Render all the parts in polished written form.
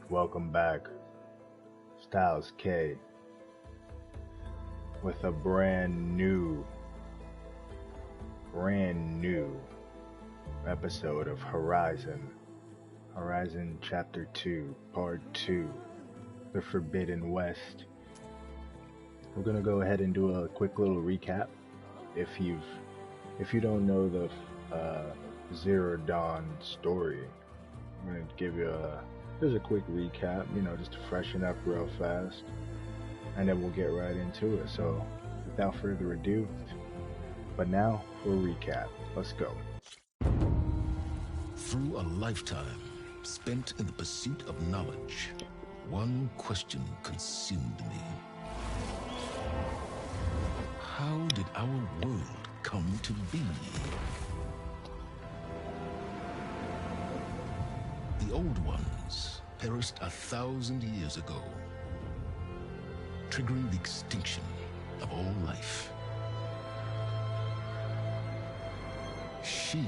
Welcome back, StylesK, with a brand new episode of Horizon Chapter 2, Part 2, The Forbidden West. We're gonna go ahead and do a quick little recap. If you don't know the Zero Dawn story, I'm gonna give you just a quick recap, just to freshen up real fast, and then we'll get right into it. So, without further ado, but now for a recap. Let's go. Through a lifetime spent in the pursuit of knowledge, one question consumed me. How did our world come to be? The old ones perished 1,000 years ago, triggering the extinction of all life. She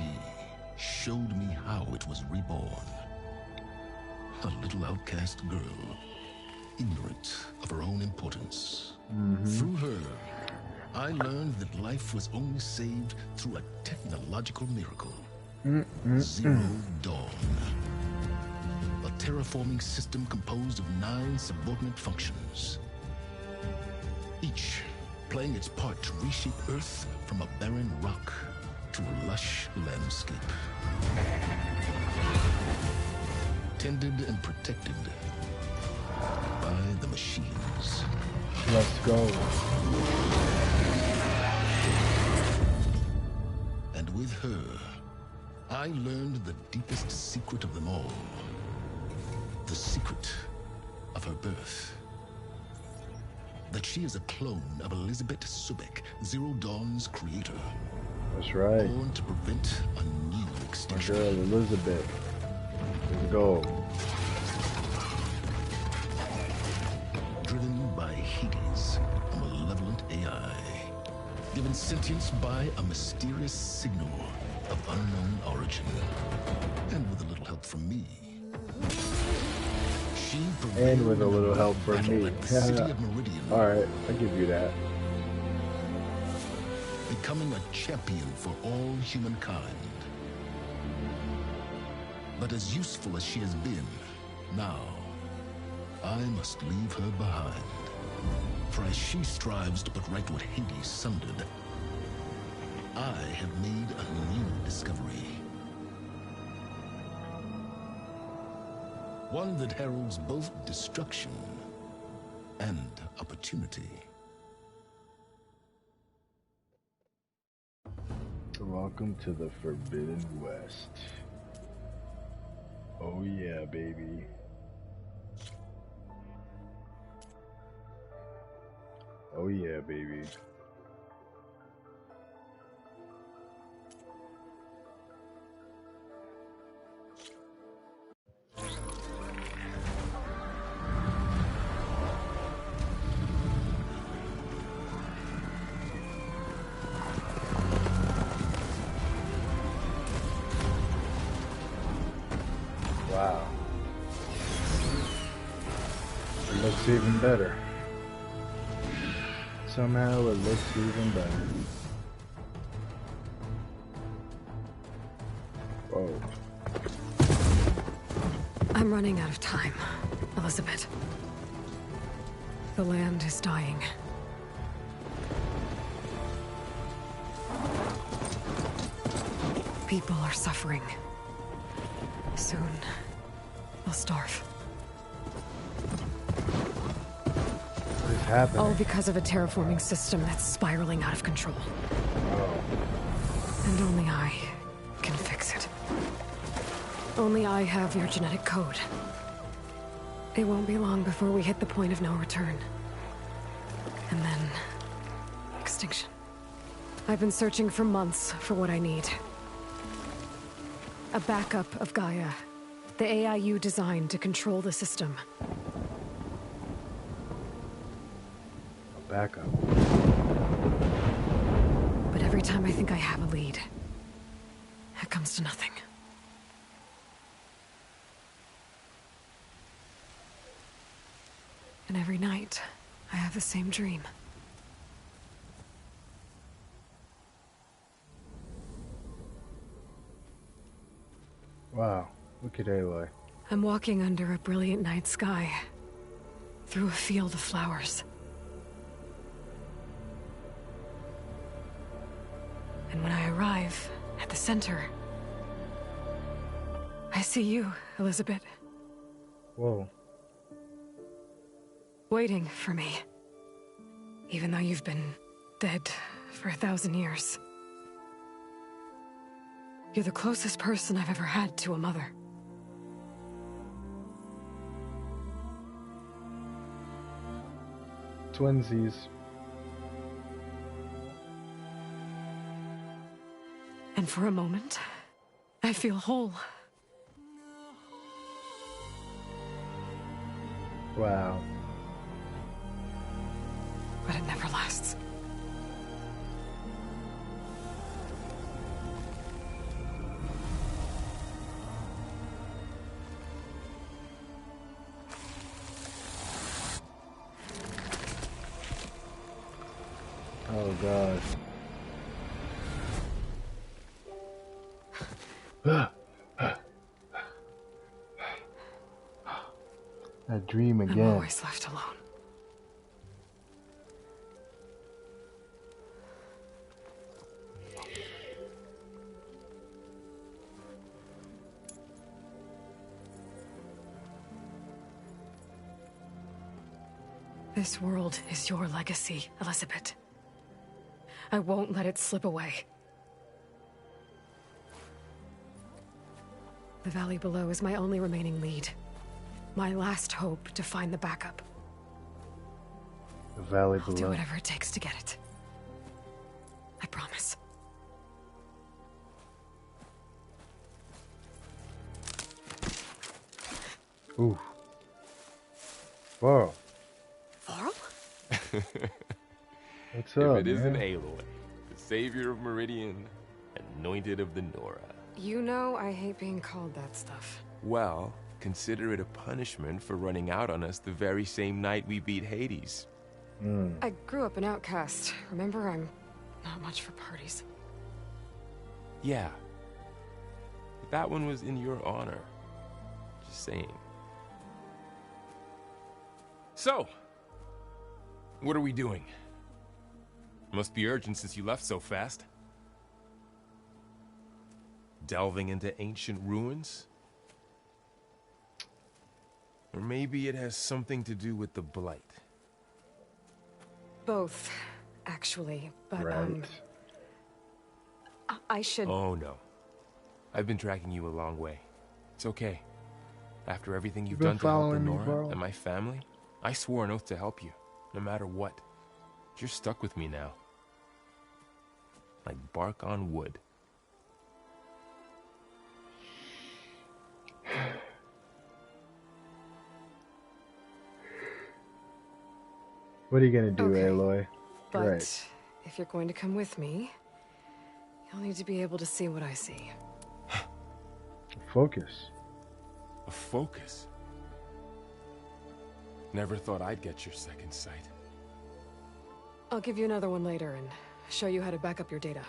showed me how it was reborn. A little outcast girl, ignorant of her own importance. Through her, I learned that life was only saved through a technological miracle. Zero Dawn. A terraforming system composed of 9 subordinate functions, each playing its part to reshape Earth from a barren rock to a lush landscape. Tended and protected by the machines. Let's go. And with her, I learned the deepest secret of them all. The secret of her birth. That she is a clone of Elizabeth Subek, Zero Dawn's creator. That's right. Born to prevent a new extinction. My girl, Elizabeth. Let's go. Driven by Hades, a malevolent AI. Given sentience by a mysterious signal of unknown origin. And with a little help from me. And with a little help from me. Alright, I give you that. Becoming a champion for all humankind. But as useful as she has been, now, I must leave her behind. For as she strives to put right what Hades sundered, I have made a new discovery. One that heralds both destruction and opportunity. Welcome to the Forbidden West. Oh yeah, baby. Oh yeah, baby. Wow. It looks even better. Somehow it looks even better. Whoa. I'm running out of time, Elizabeth. The land is dying. People are suffering. Soon, they'll starve. What is happening? All because of a terraforming system that's spiraling out of control. Oh. And only I can fix it. Only I have your genetic code. It won't be long before we hit the point of no return. And then... extinction. I've been searching for months for what I need. A backup of Gaia. The AI you designed to control the system. A backup. But every time I think I have a lead, it comes to nothing. And every night, I have the same dream. Wow, look at Aloy. I'm walking under a brilliant night sky, through a field of flowers. And when I arrive at the center, I see you, Elizabeth. Whoa. Waiting for me. Even though you've been dead for 1,000 years. You're the closest person I've ever had to a mother. Twinsies. And for a moment, I feel whole. Wow. But it never lasts. Oh god. That dream again. I'm always left alone. This world is your legacy, Elizabeth. I won't let it slip away. The valley below is my only remaining lead. My last hope to find the backup. The valley I'll do below. whatever it takes to get it. I promise. Ooh. Whoa. Varl? What's up, If it isn't man? Aloy, the savior of Meridian, anointed of the Nora. You know I hate being called that stuff. Well, consider it a punishment for running out on us the very same night we beat Hades. I grew up an outcast. Remember, I'm not much for parties. Yeah. But that one was in your honor. Just saying. So, what are we doing? Must be urgent since you left so fast. Delving into ancient ruins? Or maybe it has something to do with the Blight. Both, actually, but, Right. I should... Oh no. I've been tracking you a long way. It's okay. After everything you've been done to help the following me, Nora Varl? and my family, I swore an oath to help you, no matter what. You're stuck with me now. Like bark on wood. What are you gonna do, Okay. Aloy? But Right. if you're going to come with me, you'll need to be able to see what I see. Focus. A focus. Never thought I'd get your second sight. I'll give you another one later and show you how to back up your data.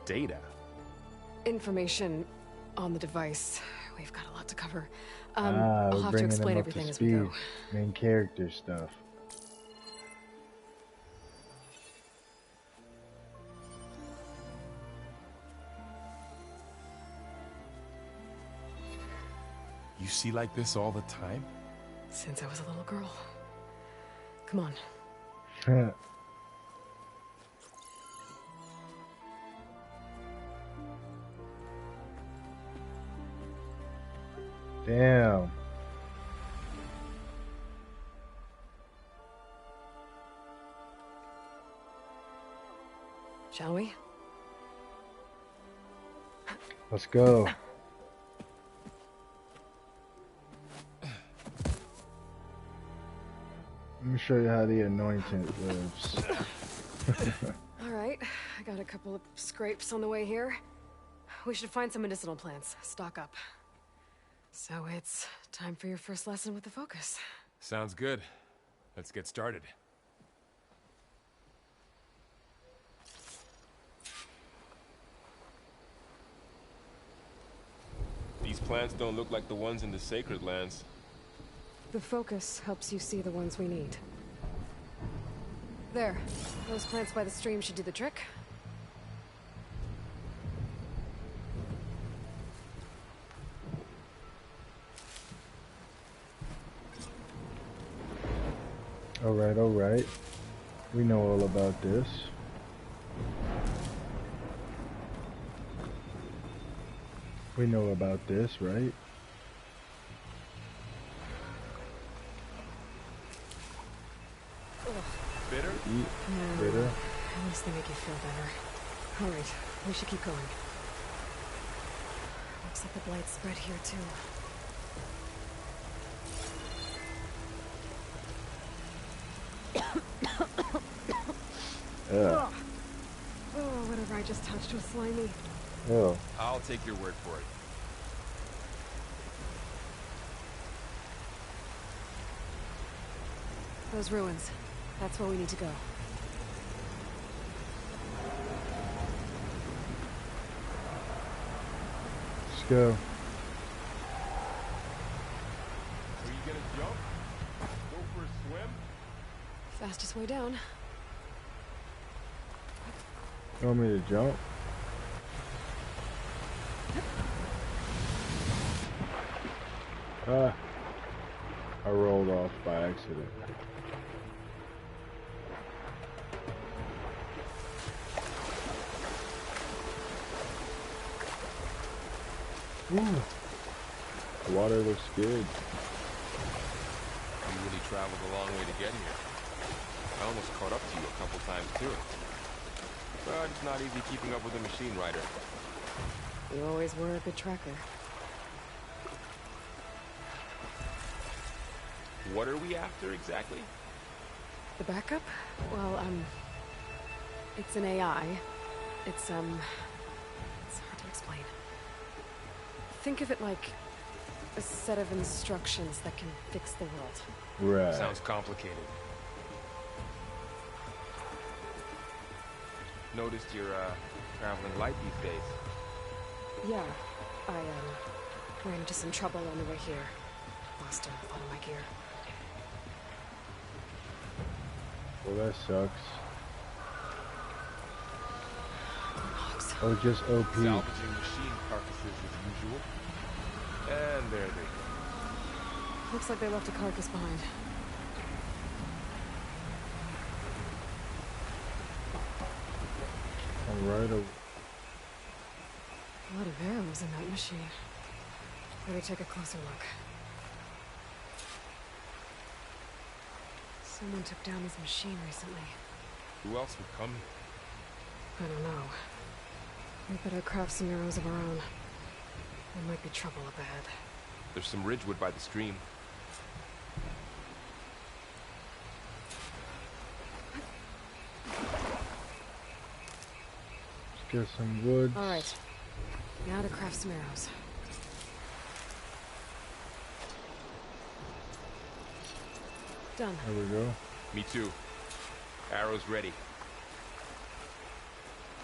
Data? Information on the device. We've got a lot to cover. We're I'll have to bringing explain them up to everything as we speed. go. Main character stuff. You see like this all the time? Since I was a little girl. Come on. Damn. Shall we? Let's go. Let me show you how the anointed lives. All right. I got a couple of scrapes on the way here. We should find some medicinal plants. Stock up. So it's time for your first lesson with the focus. Sounds good. Let's get started. These plants don't look like the ones in the sacred lands. The focus helps you see the ones we need. There. Those plants by the stream should do the trick. Alright, alright. We know all about this. We know about this, right? Bitter? Eat bitter. At least they make you feel better. Alright, we should keep going. Looks like the blight spread here too. Yeah. Oh, whatever I just touched was slimy. Oh. I'll take your word for it. Those ruins. That's where we need to go. Let's go. Are you gonna jump? Go for a swim? Fastest way down. You want me to jump? Ah. I rolled off by accident. Ooh. The water looks good. You really traveled a long way to get here. I almost caught up to you a couple times too. But it's not easy keeping up with a machine rider. You always were a good tracker. What are we after exactly? The backup? Well, it's an AI. It's hard to explain. Think of it like a set of instructions that can fix the world. Right. Sounds complicated. Noticed you're traveling light these days. Yeah, I ran into some trouble on the way here. Lost a lot of my gear. Well, that sucks. Logs. Oh, just OP. Salvaging machine carcasses as usual. And there they go. Looks like they left a carcass behind. Alright. A lot of arrows in that machine. Better take a closer look. Someone took down his machine recently. Who else would come? I don't know. We better craft some arrows of our own. There might be trouble up ahead. There's some ridgewood by the stream. Let's get some wood. Alright. Now to craft some arrows. Done. There we go. Me too. Arrows ready.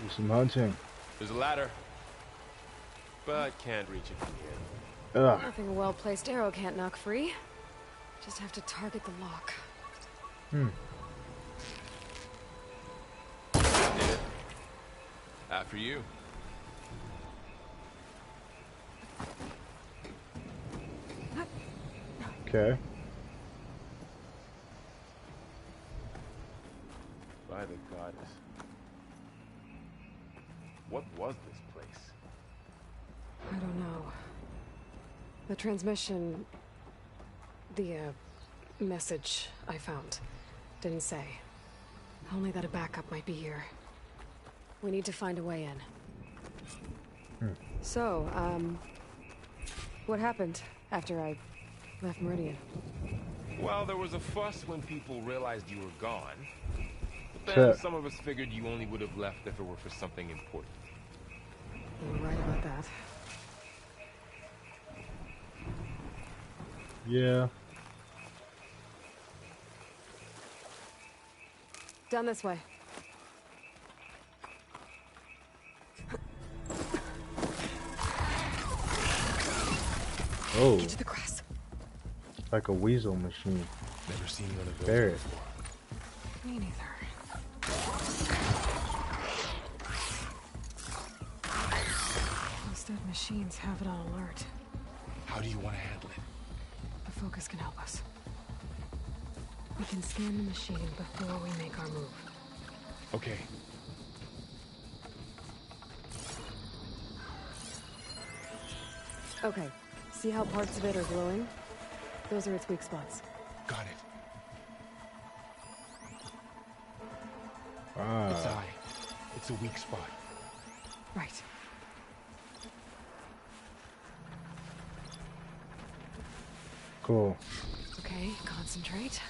Do some hunting. There's a ladder. But can't reach it from here. Ugh. Nothing a well-placed arrow can't knock free. Just have to target the lock. Hmm. Did it. After you. Okay. By the goddess. What was this place? I don't know. The transmission... The, message I found didn't say. Only that a backup might be here. We need to find a way in. So, what happened after I left Meridian? Well, there was a fuss when people realized you were gone. But Sure. then some of us figured you only would have left if it were for something important. You're right about that. Yeah. Down this way. Oh, Get to the grass. like a weasel machine. Never seen one of those Ferret. before. Me neither. Those dead machines have it on alert. How do you want to handle it? The focus can help us. We can scan the machine before we make our move. Okay. Okay. See how parts of it are glowing? Those are its weak spots. Got it. Its Ah, eye. It's a weak spot. Right. cool. Okay, concentrate.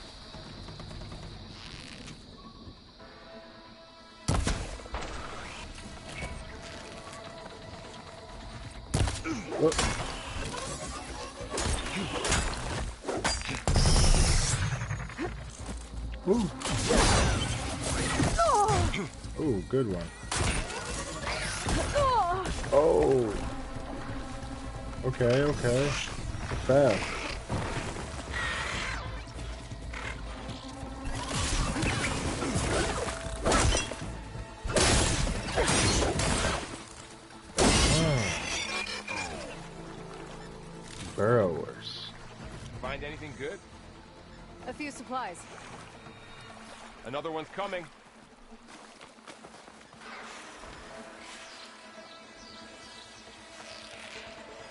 Ooh. Ooh, good one. Oh. Okay, okay. Fast. Burrowers. Find anything good? A few supplies. Another one's coming.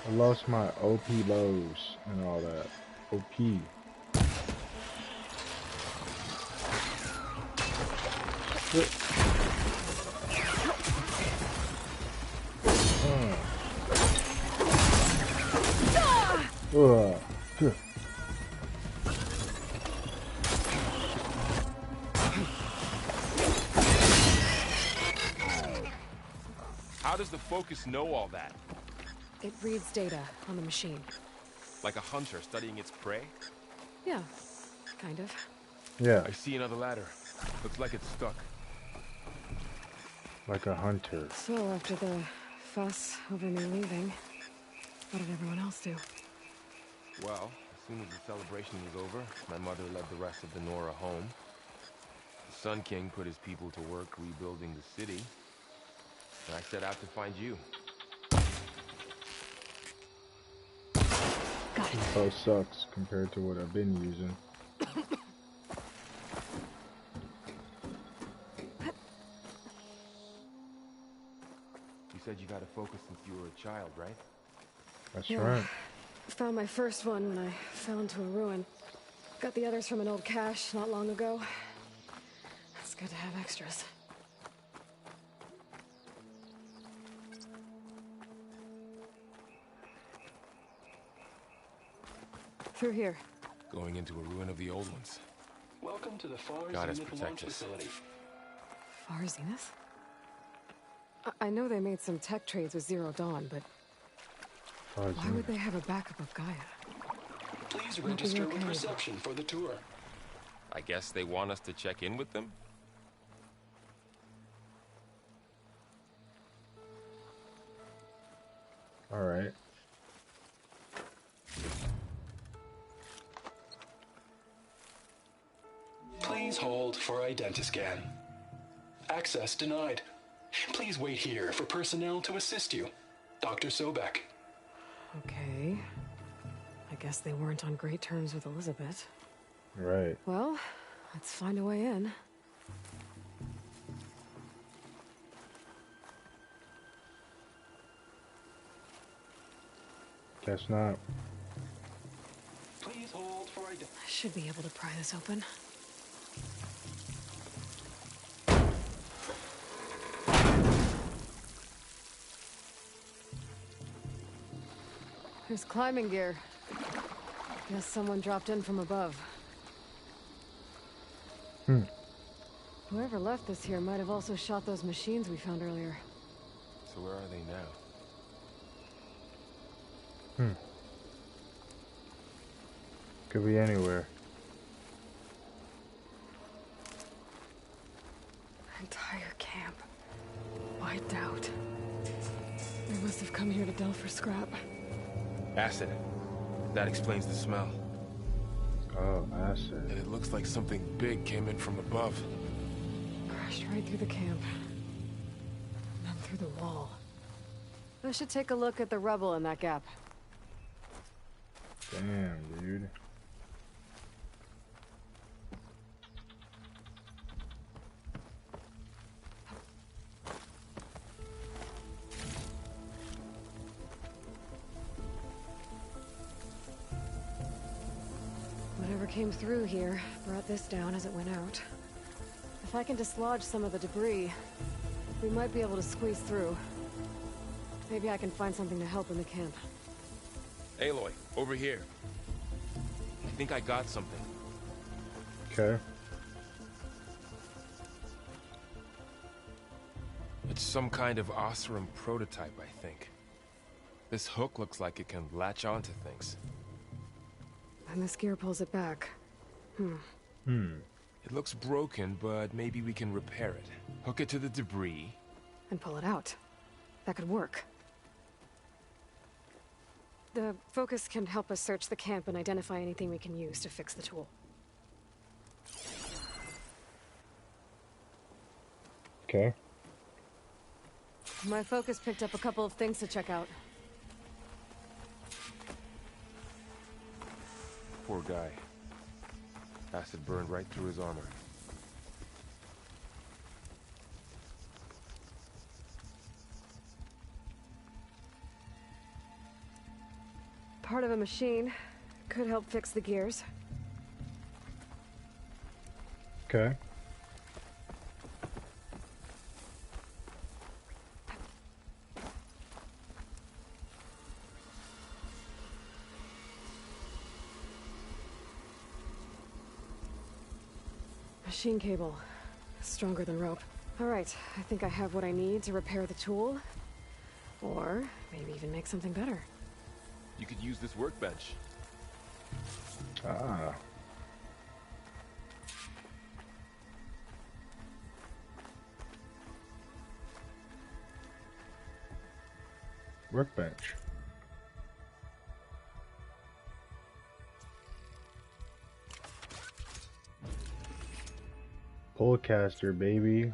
I lost my OP bows and all that. OP. Huh. How does the focus know all that? It reads data on the machine. Like a hunter studying its prey? Yeah, kind of. Yeah, I see another ladder. Looks like it's stuck. like a hunter. So after the fuss over me leaving, what did everyone else do? Well, as soon as the celebration was over, my mother led the rest of the Nora home. The Sun King put his people to work rebuilding the city. And I set out to find you. Got it. Bow sucks compared to what I've been using. You said you got a focus since you were a child, right? That's Yeah. right. Found my first one when I fell into a ruin. Got the others from an old cache not long ago. It's good to have extras. Through here. Going into a ruin of the old ones. Welcome to the Far Goddess Zenith protect launch us. facility. Far Zenith? I know they made some tech trades with Zero Dawn, but why would they have a backup of Gaia? Please be register with okay. reception for the tour. I guess they want us to check in with them? All right. Please hold for identiscan. Access denied. Please wait here for personnel to assist you. Dr. Sobek. Okay. I guess they weren't on great terms with Elizabeth. Right. Well, let's find a way in. Guess not. Please hold for identiscan. I should be able to pry this open. There's climbing gear. Guess someone dropped in from above. Whoever left this here might have also shot those machines we found earlier. So where are they now? Could be anywhere. I doubt. They must have come here to delve for scrap. Acid. That explains the smell. Oh, acid. And it looks like something big came in from above. Crashed right through the camp. And then through the wall. I should take a look at the rubble in that gap. Damn, dude. Whatever came through here brought this down as it went out. If I can dislodge some of the debris, we might be able to squeeze through. Maybe I can find something to help in the camp. Aloy, over here. I think I got something. Okay. It's some kind of Osram prototype, I think. This hook looks like it can latch onto things. And this gear pulls it back. It looks broken, but maybe we can repair it. Hook it to the debris. And pull it out. That could work. The focus can help us search the camp and identify anything we can use to fix the tool. Okay. My focus picked up a couple of things to check out. Poor guy. Acid burned right through his armor. Part of a machine. Could help fix the gears. Okay. Machine cable. Stronger than rope. Alright, I think I have what I need to repair the tool. Or maybe even make something better. You could use this workbench. Ah. Workbench. Polecaster, baby.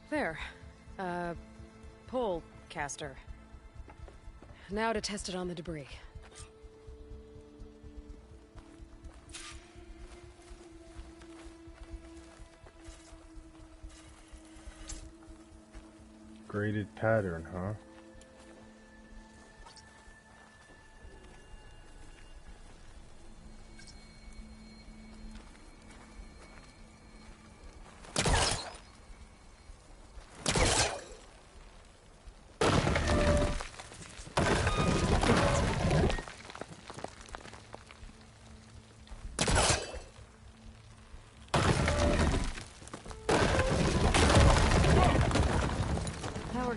There. Pole caster. Now to test it on the debris. Graded pattern, huh?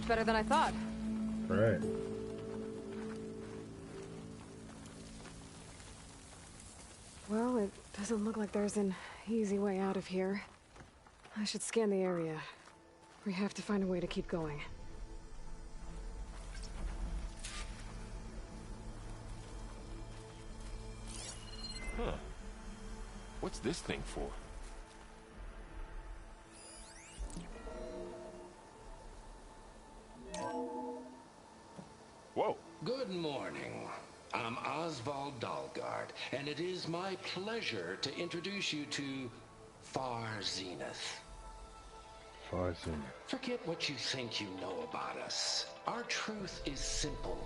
Better than I thought. Right. Well, it doesn't look like there's an easy way out of here. I should scan the area. We have to find a way to keep going. Huh. What's this thing for? Whoa. Good morning. I'm Oswald Dalgard, and it is my pleasure to introduce you to Far Zenith. Far Zenith. Forget what you think you know about us. Our truth is simple.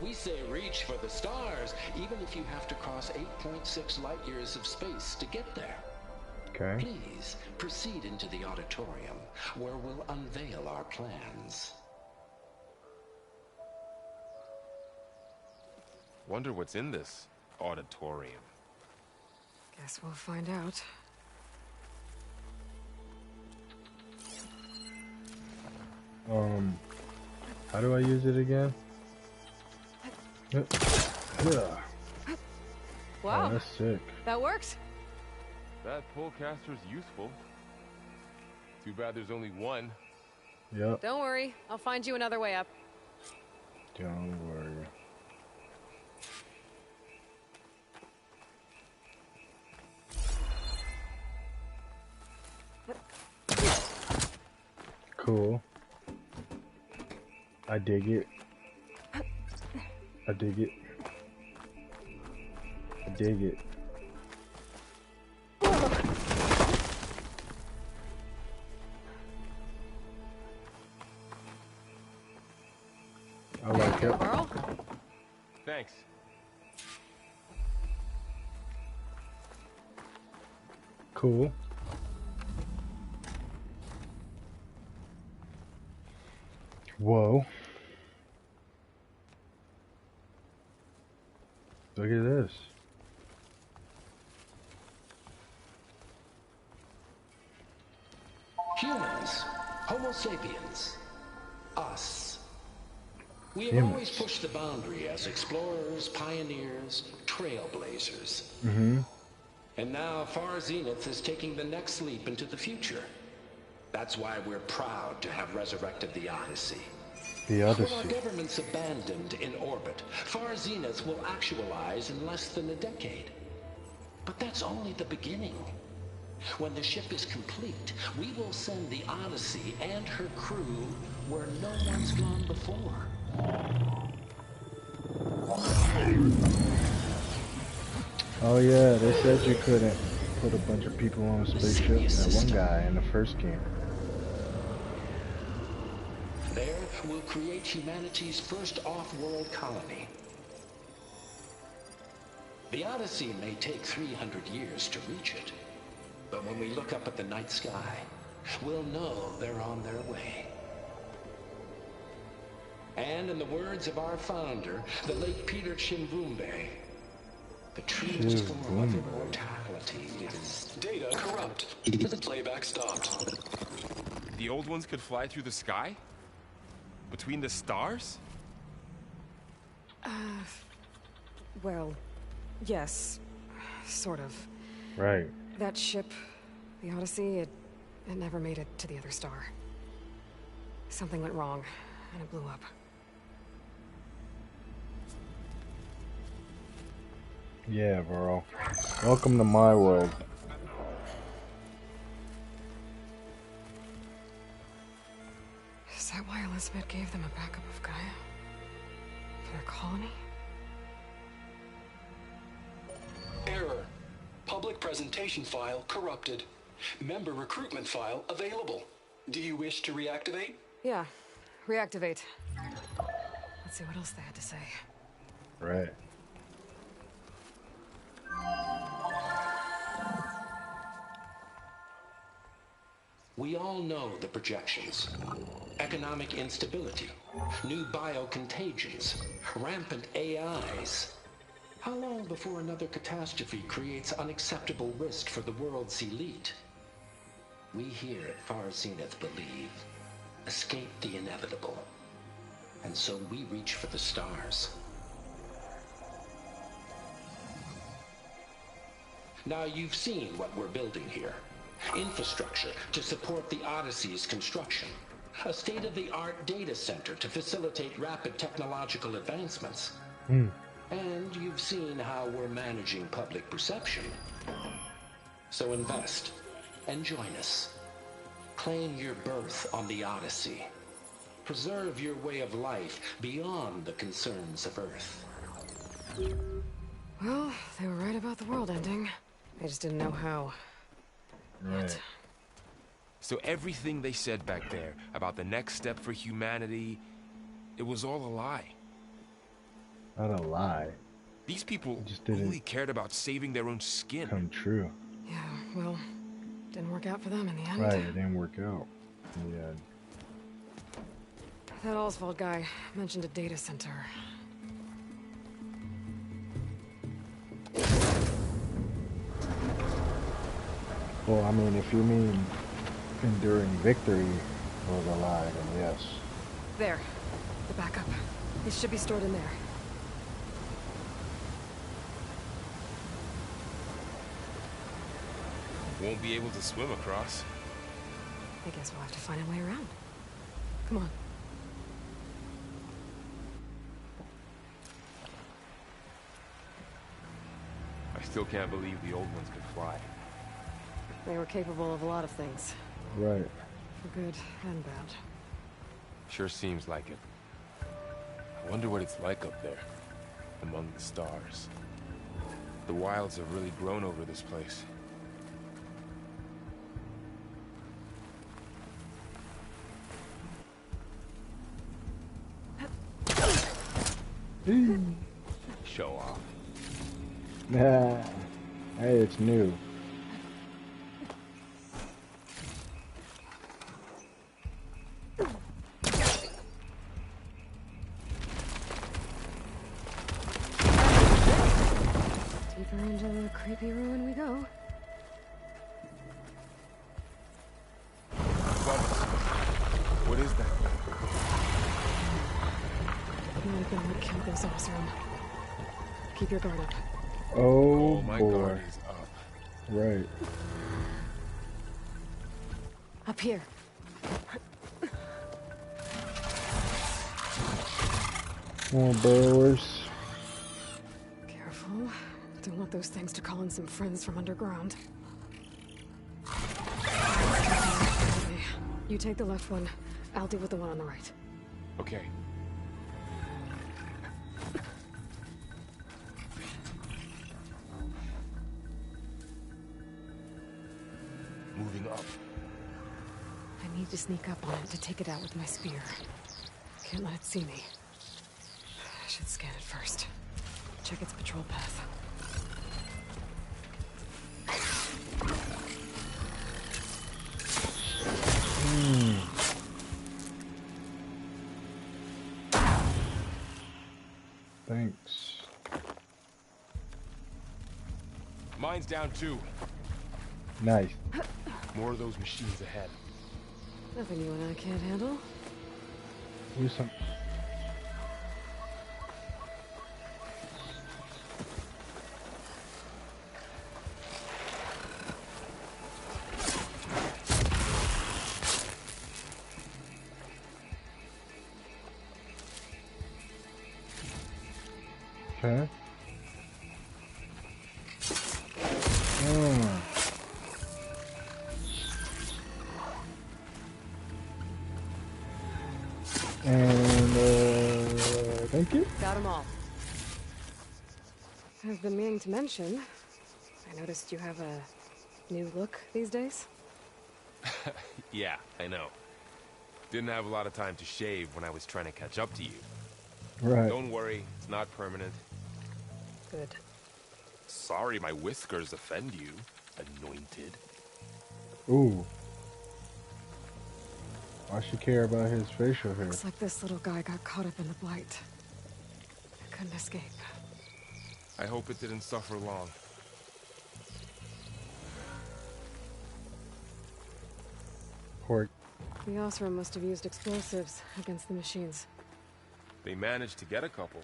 We say reach for the stars, even if you have to cross 8.6 light years of space to get there. Okay. Please proceed into the auditorium, where we'll unveil our plans. Wonder what's in this auditorium. Guess we'll find out. How do I use it again? Wow. Oh, that's sick. That worked? That pullcaster's useful. Too bad there's only one. Yep. Don't worry. I'll find you another way up. Don't worry. Cool. I dig it. I dig it. I dig it. I like it. Carl? Thanks. Cool. Whoa. Look at this. Humans, Homo sapiens, us. We have Humans. always pushed the boundary as explorers, pioneers, trailblazers. Mm-hmm. And now Far Zenith is taking the next leap into the future. That's why we're proud to have resurrected the Odyssey. The With our Odyssey. governments abandoned in orbit, Far Zenith will actualize in less than a decade. But that's only the beginning. When the ship is complete, we will send the Odyssey and her crew where no one's gone before. Oh yeah, they said you couldn't put a bunch of people on a spaceship. That one guy in the first game. There, we'll create humanity's first off-world colony. The Odyssey may take 300 years to reach it, but when we look up at the night sky, we'll know they're on their way. And in the words of our founder, the late Peter Chimbumbe, the truest form of immortality is... Data corrupt. Playback stopped. The old ones could fly through the sky? Between the stars? Well, yes. Sort of. Right. That ship, the Odyssey, it never made it to the other star. Something went wrong, and it blew up. Yeah, bro. Welcome to my world. Is that why Elizabeth gave them a backup of Gaia? For their colony? Error. Public presentation file corrupted. Member recruitment file available. Do you wish to reactivate? Yeah. Reactivate. Let's see what else they had to say. Right. We all know the projections. Economic instability, new biocontagions, rampant AIs. How long before another catastrophe creates unacceptable risk for the world's elite? We here at Far Zenith believe, escape the inevitable. And so we reach for the stars. Now you've seen what we're building here. Infrastructure to support the Odyssey's construction. A state-of-the-art data center to facilitate rapid technological advancements. And you've seen how we're managing public perception. So invest and join us. Claim your berth on the Odyssey. Preserve your way of life beyond the concerns of Earth. Well, they were right about the world ending. They just didn't know how. Right. So everything they said back there about the next step for humanity, it was all a lie. Not a lie. These people just didn't only cared about saving their own skin. Come true. Yeah, well, didn't work out for them in the end. Right, it didn't work out. Yeah. That Oswald guy mentioned a data center. Well, I mean, if you mean enduring victory was a lie, then yes. There. The backup. It should be stored in there. Won't be able to swim across. I guess we'll have to find a way around. Come on. I still can't believe the old ones could fly. They were capable of a lot of things. Right. For good and bad. Sure seems like it. I wonder what it's like up there, among the stars. The wilds have really grown over this place. Show off. Nah. Hey, it's new. Deeper into the creepy ruin we go. What is that? You're gonna kill this Osram. Keep your guard up. Oh, my boy. guard is up. Right. Up here. More burrowers. Careful. Don't want those things to call in some friends from underground. You take the left one. I'll deal with the one on the right. Okay. Moving up. I need to sneak up on it to take it out with my spear. Can't let it see me. I should scan it first. Check its patrol path. Thanks. Mine's down too. Nice. More of those machines ahead. Nothing you and I can't handle. Do some. Okay. And, thank you. Got them all. I've been meaning to mention, I noticed you have a new look these days. Yeah, I know. Didn't have a lot of time to shave when I was trying to catch up to you. Right. Don't worry, it's not permanent. Good. Sorry my whiskers offend you, anointed. Ooh. Why should care about his facial hair? Looks like this little guy got caught up in the blight. Couldn't escape. I hope it didn't suffer long. Pork. The Osram must have used explosives against the machines. They managed to get a couple.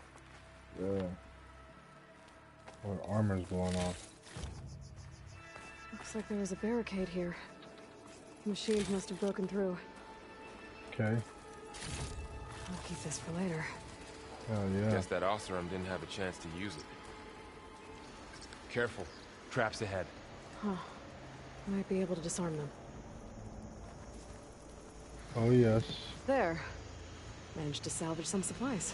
Yeah. Or armor's blown off. Looks like there was a barricade here. The machines must have broken through. Okay. I'll keep this for later. Oh yeah. Guess that Osram didn't have a chance to use it. Careful. Traps ahead. Huh. Might be able to disarm them. Oh yes. There. Managed to salvage some supplies.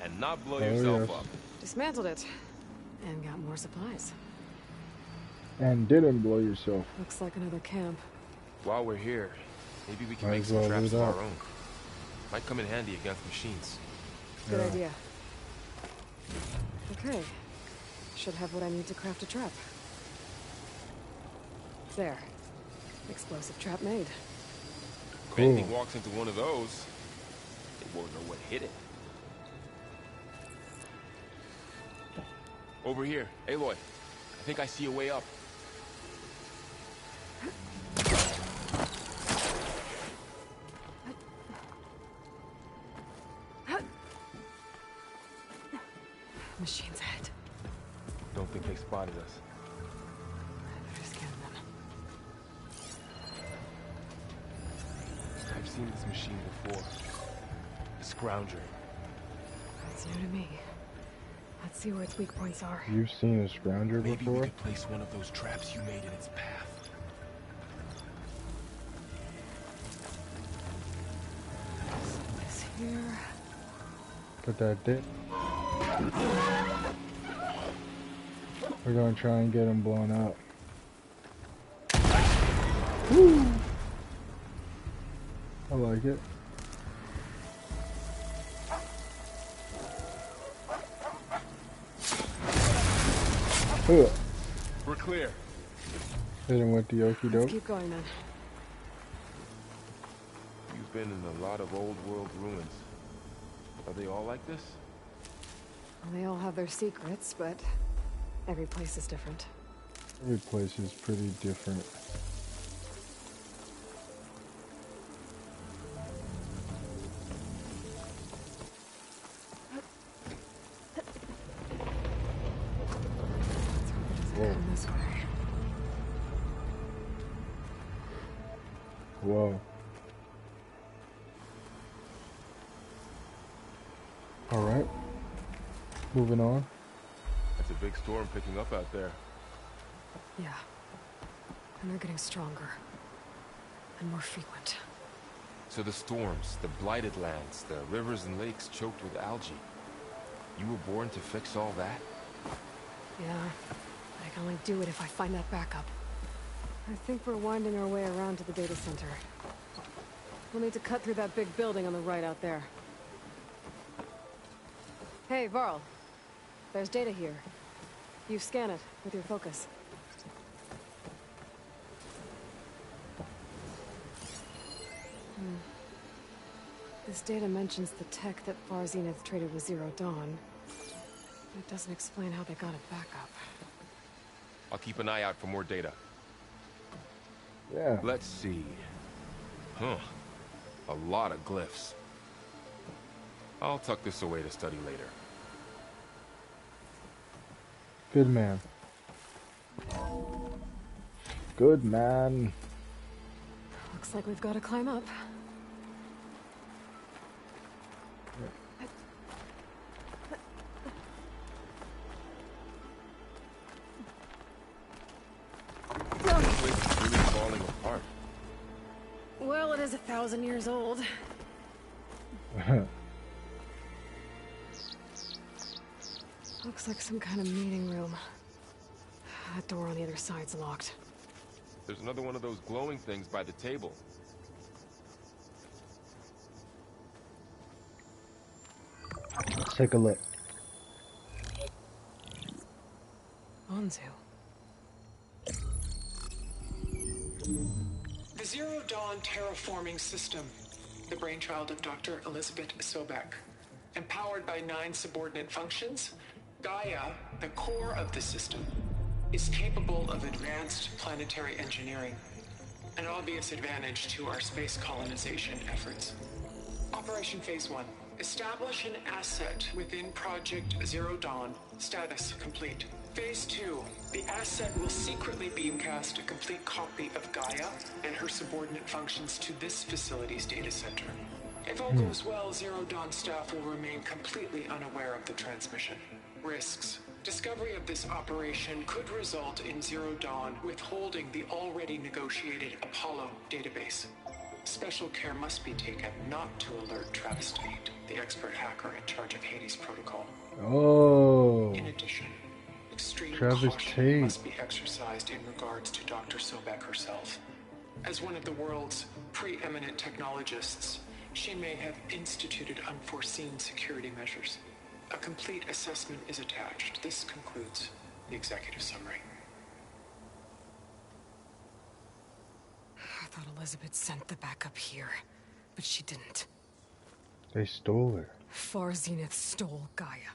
And not blow Oh, yourself yes. up. Dismantled it. And got more supplies. And didn't blow yourself. Looks like another camp. While we're here, maybe we can Might make as some well traps loot of up. our own. Might come in handy against machines. Good Yeah. idea. Okay. Should have what I need to craft a trap. There. Explosive trap made. If Cool. anything walks into one of those, they won't know what hit it. Over here, Aloy. I think I see a way up. Machines ahead. Don't think they spotted us. I better scan them. seen this machine before. A scrounger. It's new to me. Let's see where its weak points are. You've seen a scrounger Maybe before? we could place one of those traps you made in its path. This here. Put that there. We're gonna try and get him blown up. Woo! I like it. Ugh. We're clear. Hit him with the okie Let's doke. keep going then. You've been in a lot of old world ruins. Are they all like this? Well, they all have their secrets, but every place is different. Every place is pretty different. Whoa. Come this way. Whoa. Alright. Moving on. That's a big storm picking up out there. Yeah. And they're getting stronger. And more frequent. So the storms, the blighted lands, the rivers and lakes choked with algae. You were born to fix all that? Yeah. I can only do it if I find that backup. I think we're winding our way around to the data center. We'll need to cut through that big building on the right out there. Hey, Varl. There's data here. You scan it with your focus. This data mentions the tech that Far Zenith traded with Zero Dawn. It doesn't explain how they got it back up. I'll keep an eye out for more data. Yeah. Let's see. Huh. A lot of glyphs. I'll tuck this away to study later. Good man. Good man. Looks like we've got to climb up. This place is really falling apart. Well, it is 1,000 years old. Looks like some kind of meeting room. That door on the other side's locked. There's another one of those glowing things by the table. Let's take a look. Anzu. The Zero Dawn terraforming system, the brainchild of Dr. Elizabeth Sobek. Empowered by 9 subordinate functions, Gaia, the core of the system, is capable of advanced planetary engineering, an obvious advantage to our space colonization efforts. Operation Phase 1. Establish an asset within Project Zero Dawn. Status complete. Phase 2. The asset will secretly beamcast a complete copy of Gaia and her subordinate functions to this facility's data center. If all goes well, Zero Dawn staff will remain completely unaware of the transmission. Risks. Discovery of this operation could result in Zero Dawn withholding the already negotiated Apollo database. Special care must be taken not to alert Travis Tate, the expert hacker in charge of Hades Protocol. Oh. In addition, extreme Travis caution Tate. must be exercised in regards to Dr. Sobek herself. As one of the world's preeminent technologists, she may have instituted unforeseen security measures. A complete assessment is attached. This concludes the executive summary. I thought Elizabeth sent the backup here, but she didn't. They stole her. Far Zenith stole Gaia.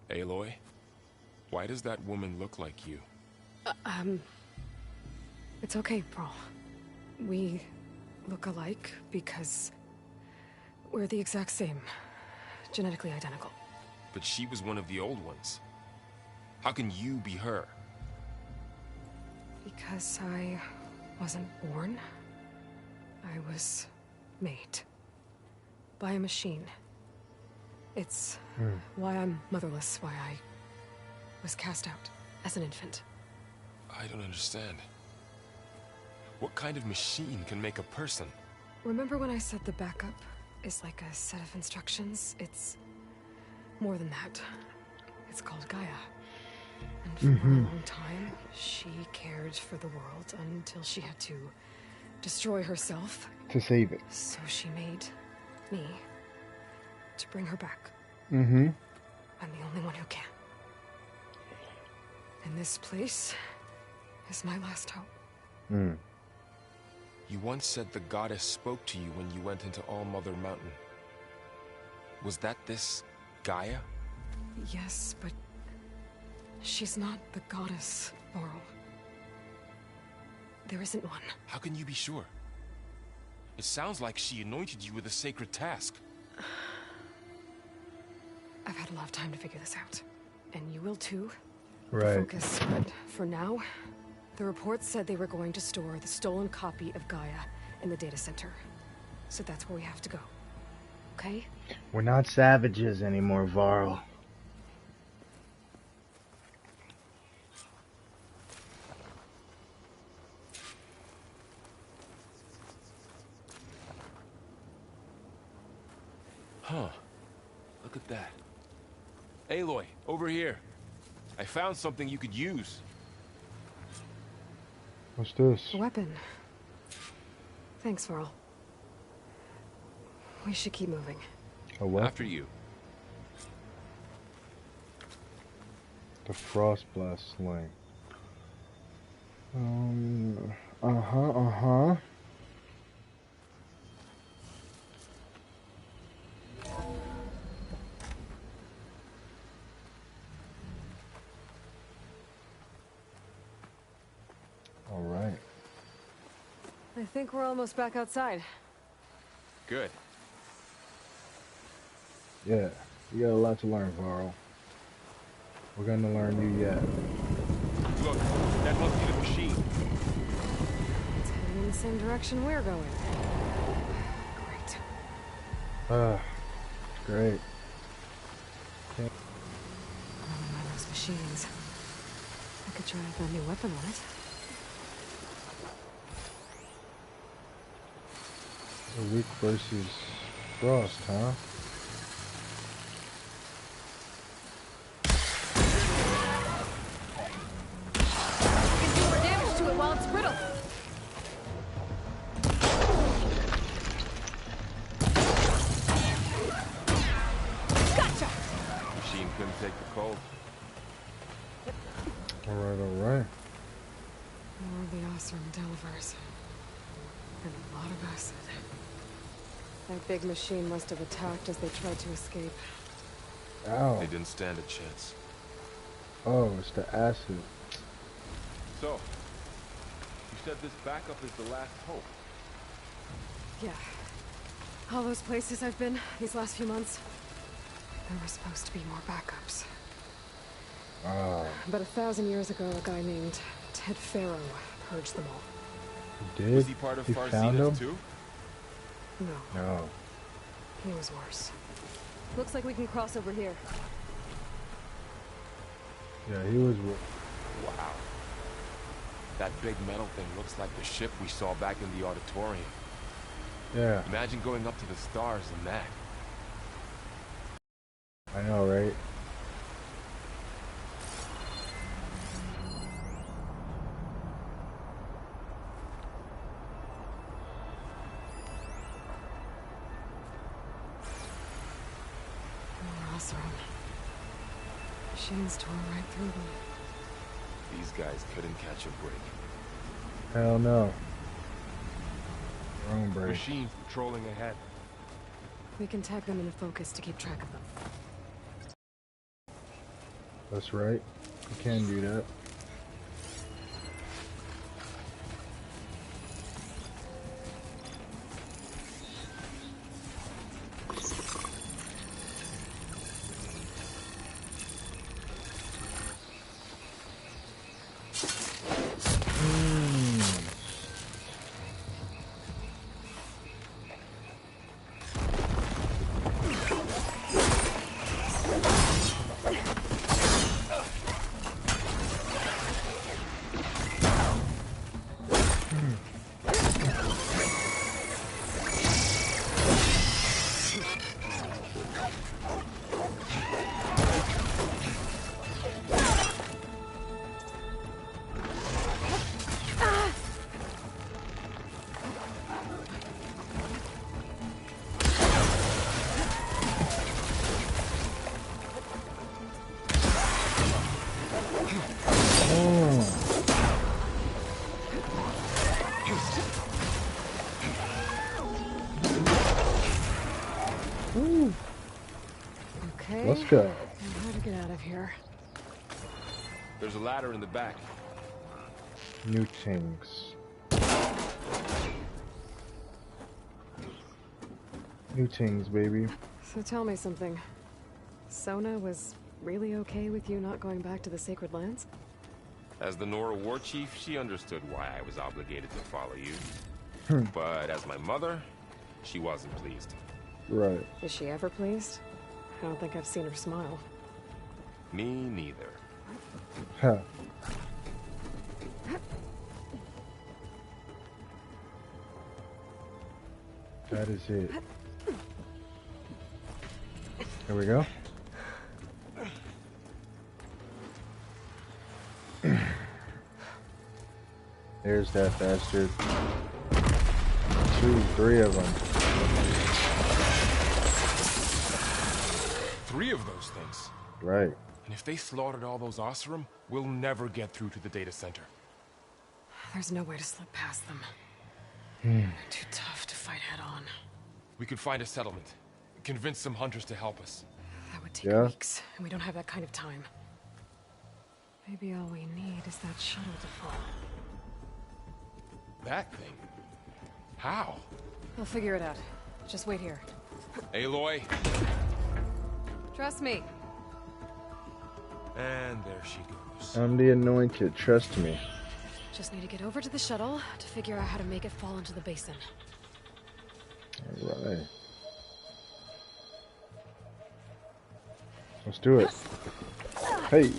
Aloy, why does that woman look like you? It's okay, Pearl. We look alike because we're the exact same. Genetically identical. But she was one of the old ones. How can you be her? Because I wasn't born. I was made. By a machine. It's why I'm motherless, why I was cast out as an infant. I don't understand. What kind of machine can make a person? Remember when I said the backup is like a set of instructions? It's more than that. It's called Gaia. And for a long time, she cared for the world until she had to destroy herself. To save it. So she made me to bring her back. Mm-hmm. I'm the only one who can. And this place is my last hope. Mm. You once said the goddess spoke to you when you went into All-Mother Mountain. Was that this Gaia? Yes, but she's not the goddess, Varl. There isn't one. How can you be sure? It sounds like she anointed you with a sacred task. I've had a lot of time to figure this out. And you will too. Right. Focus, but for now, the reports said they were going to store the stolen copy of Gaia in the data center. So that's where we have to go. Okay? We're not savages anymore, Varl. Huh. Look at that. Aloy, over here. I found something you could use. What's this? A weapon. Thanks, Varl. We should keep moving. A weapon? After you. The Frost Blast Sling. Uh-huh. All right. I think we're almost back outside. Good. Yeah, you got a lot to learn, Varl. We're gonna learn you yet. Look, that must be the machine. It's heading in the same direction we're going. Great. Great. Another one of those machines. I could try out that new weapon on it. Weak versus Frost, huh? We can do more damage to it while it's brittle. Gotcha! Machine couldn't take the cold. Alright. More of the Osram Delvers. And a lot of acid. That big machine must have attacked as they tried to escape. Ow. They didn't stand a chance. Oh, it's the acid. So, you said this backup is the last hope. Yeah. All those places I've been these last few months, there were supposed to be more backups. Oh. But 1,000 years ago, a guy named Ted Farrow purged them all. He did? Was he part of You found him? Farsena's too? No, No. he was worse. Looks like we can cross over here. Yeah, he was. Wow. That big metal thing looks like the ship we saw back in the auditorium. Yeah, Imagine going up to the stars in that. I know, right? More Osram. Machines tore right through them. These guys couldn't catch a break. Hell no. Wrong break. Machines patrolling ahead. We can tag them into focus to keep track of them. That's right. You can do that. Okay. Let's go. Now how to get out of here? There's a ladder in the back. New things. New things, baby. So tell me something. Sona was really okay with you not going back to the Sacred Lands? As the Nora war chief, she understood why I was obligated to follow you. But as my mother, she wasn't pleased. Right. Is she ever pleased? I don't think I've seen her smile. Me neither. Huh. That is it. There we go. There's that bastard. 2, 3 of them. 3 of those things. Right. And if they slaughtered all those Oseram, we'll never get through to the data center. There's no way to slip past them. They're too tough to fight head on. We could find a settlement. Convince some hunters to help us. That would take weeks, and we don't have that kind of time. Maybe all we need is that shuttle to fall. That thing? How? I'll figure it out. Just wait here. Aloy. Trust me. And there she goes. I'm the anointed, trust me. Just need to get over to the shuttle to figure out how to make it fall into the basin. Alright. Let's do it. Hey.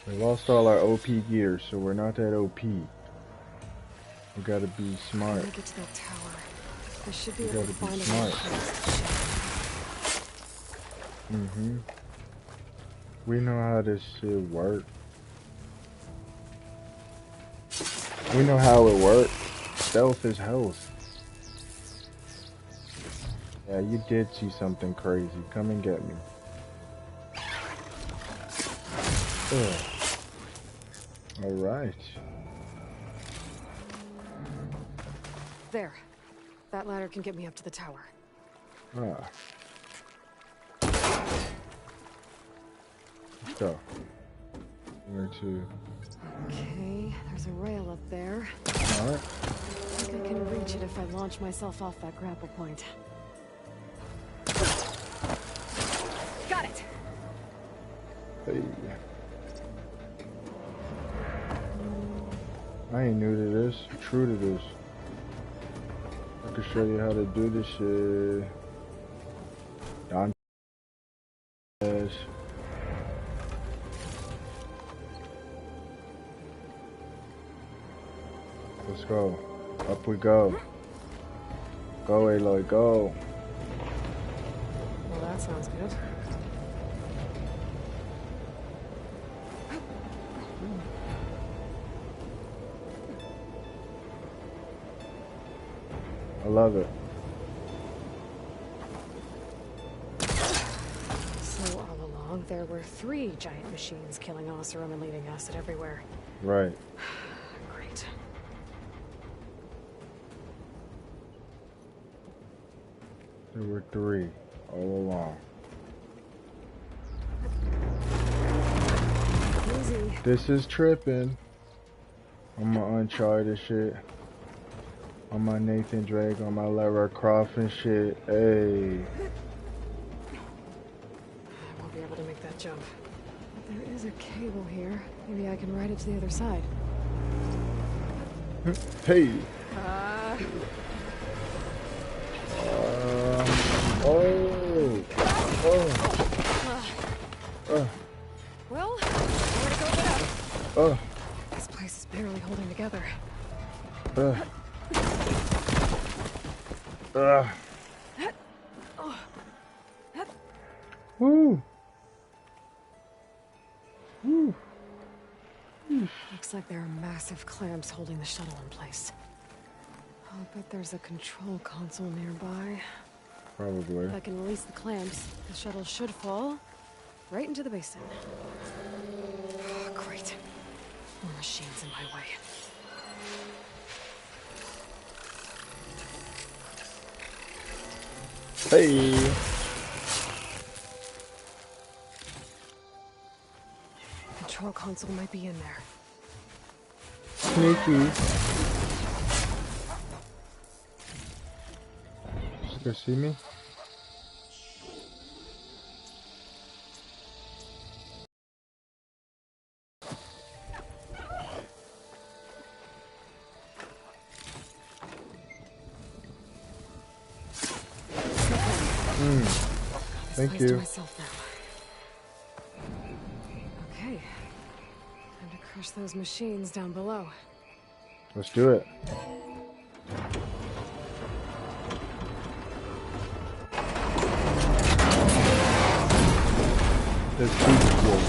We lost all our OP gear, so we're not that OP. We gotta be smart. When we get to that tower, I should be We able gotta to be find a smart. way. We know how this shit works. We know how it works. Stealth is health. Yeah, you did see something crazy. Come and get me. Alright. There. That ladder can get me up to the tower. Ah. Let's go. Where to? Okay, there's a rail up there. Alright. I think I can reach it if I launch myself off that grapple point. Got it! Hey. I ain't new to this. True to this. I can show you how to do this shit. Don. Let's go. Up we go. Go, Aloy, go. Well, that sounds good. I love it. So all along, there were 3 giant machines killing Oseram and leaving acid everywhere. Right. Great. There were 3 all along. Easy. This is tripping. On my Uncharted shit. On my Nathan Drake, on my Lara Croft and shit. Hey. I won't be able to make that jump. But there is a cable here. Maybe I can ride it to the other side. Hey. Well, where to go get up? Uh. This place is barely holding together. Woo. Woo. Looks like there are massive clamps holding the shuttle in place. I'll bet there's a control console nearby. Probably. If I can release the clamps, the shuttle should fall right into the basin. Great. More machines in my way. Hey. Control console might be in there. Sneaky. You gonna see me? Thank you. Myself now. Okay. Time to crush those machines down below. Let's do it. Let's keep going.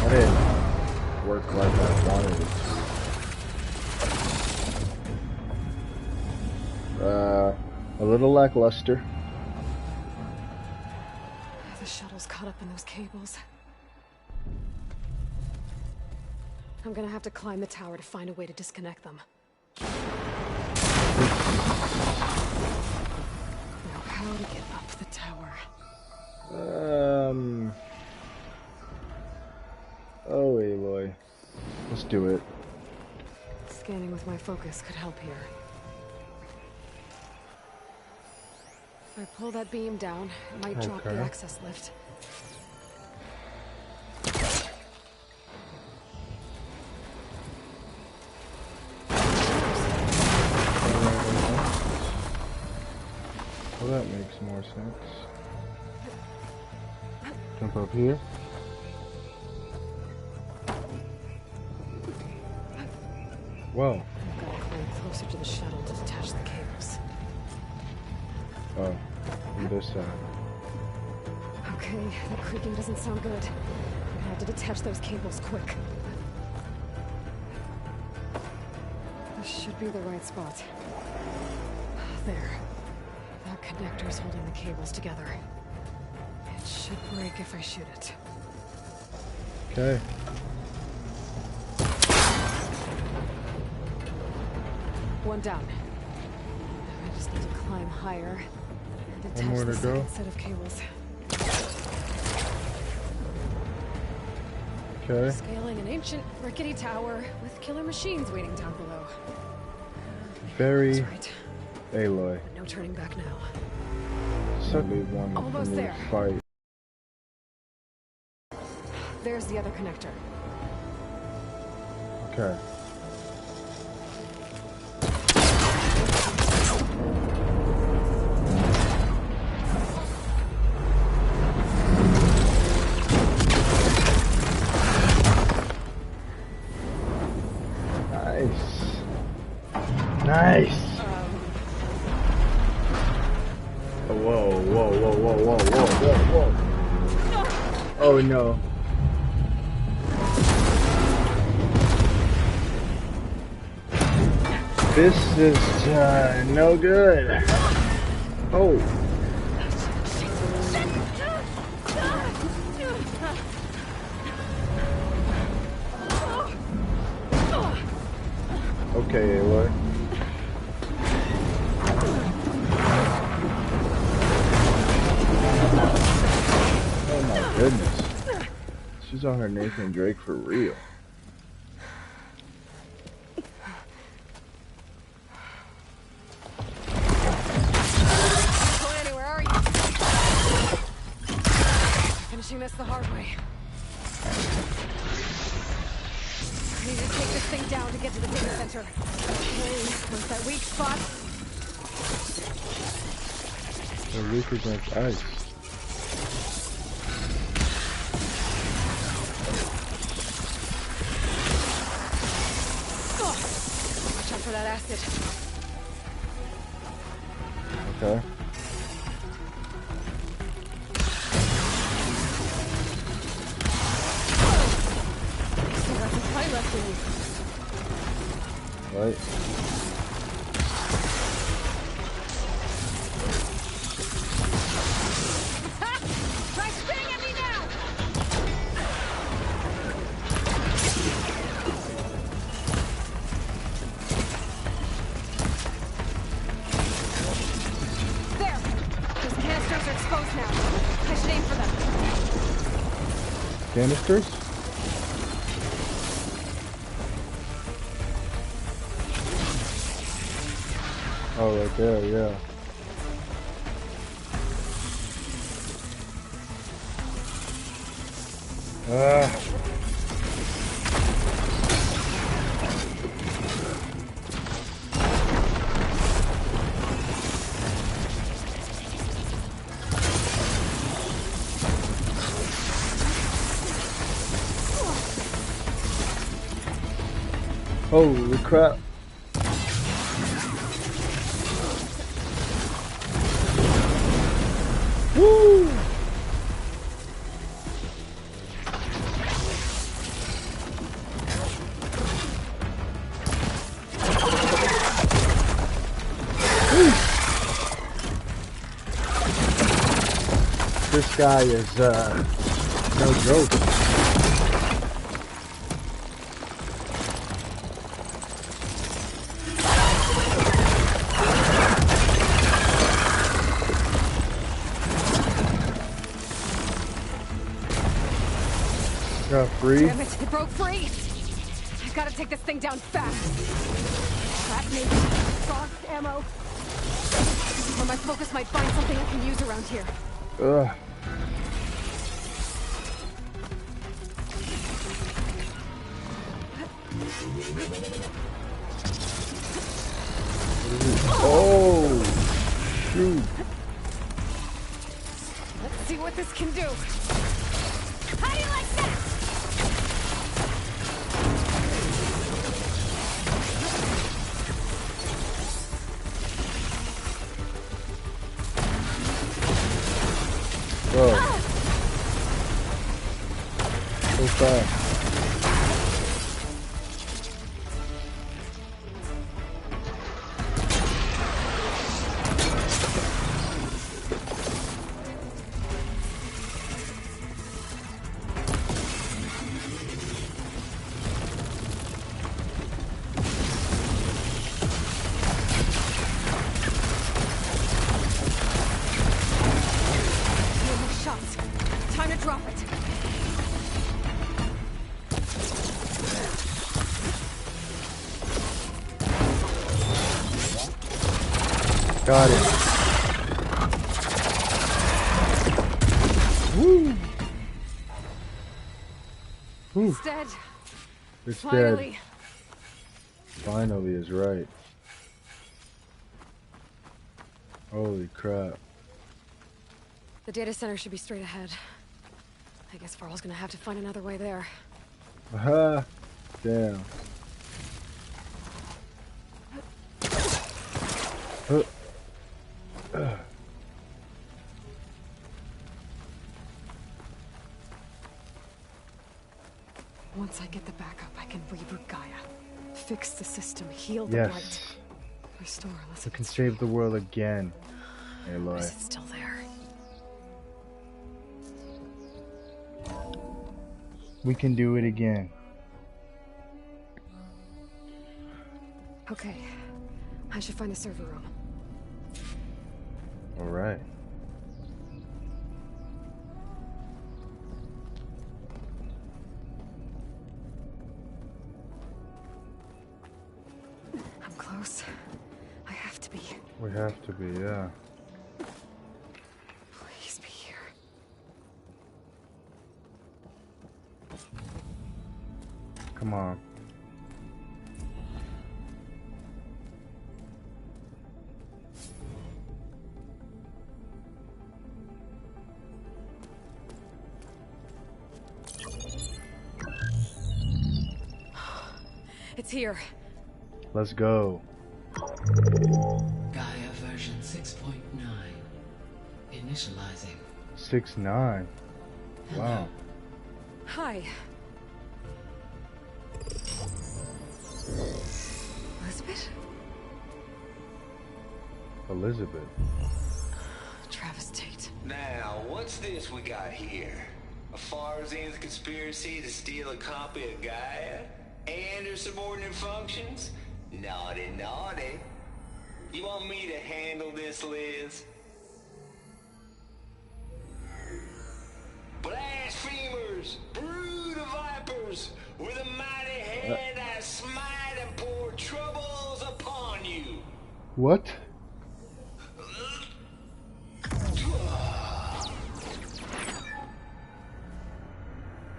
That didn't work like I wanted it to. A little lackluster. The shuttle's caught up in those cables. I'm gonna have to climb the tower to find a way to disconnect them. Now how to get up the tower? Oh, Aloy. Let's do it. Scanning with my focus could help here. If I pull that beam down, it might drop the access lift. Well, that makes more sense. Jump up here. Whoa. I've got to climb closer to the shuttle to detach the cables. Oh, from this side. Okay, the creaking doesn't sound good. I'm gonna have to detach those cables quick. This should be the right spot. There. That connector's holding the cables together. It should break if I shoot it. Okay. One down. I just need to climb higher and detach more the to go. second set of cables. Okay. Scaling an ancient rickety tower with killer machines waiting down below. Very That's right. Aloy. No turning back now. Suddenly one Almost from the there. fight. There's the other connector. Okay. Nice. Oh, whoa, whoa, whoa, whoa, whoa, whoa, whoa, whoa. Oh no. This is no good. Oh. Okay, Aloy. Oh my goodness. She's on her Nathan Drake for real. Where are you? Finishing this the hard way. I need to take this thing down to get to the data center. Okay, where's that weak spot? They're weak against ice. Watch out for that acid. Okay. Still got some fight left in you. Right. Try spinning at me now! Canisters? Oh, right there, yeah. Holy crap. Woo! This guy is no joke. Got free. Damn it, it broke free! I've gotta take this thing down fast. Trap maybe, frost ammo. Or my focus might find something I can use around here. Ugh. Oh, shoot. Let's see what this can do. How do you like that? Whoa. So fast. Got it. Woo! Woo. It's dead. It's Finally. dead. Finally is right. Holy crap. The data center should be straight ahead. I guess Varl's gonna have to find another way there. Aha! Damn. Once I get the backup, I can reboot Gaia. Fix the system, heal the blight. Yes. Restore We Elizabeth. can save the world again, Or Aloy. is it still there? We can do it again. Okay. I should find the server room. Alright. I'm close. I have to be. We have to be, yeah. Please be here. Come on. It's here. Let's go. Gaia version 6.9. Initializing. 6'9". Wow. Hi. Elizabeth? Elizabeth. Travis Tate. Now, what's this we got here? A Farzian's conspiracy to steal a copy of Gaia? And her subordinate functions? Naughty, naughty. You want me to handle this, Liz? Blasphemers! What?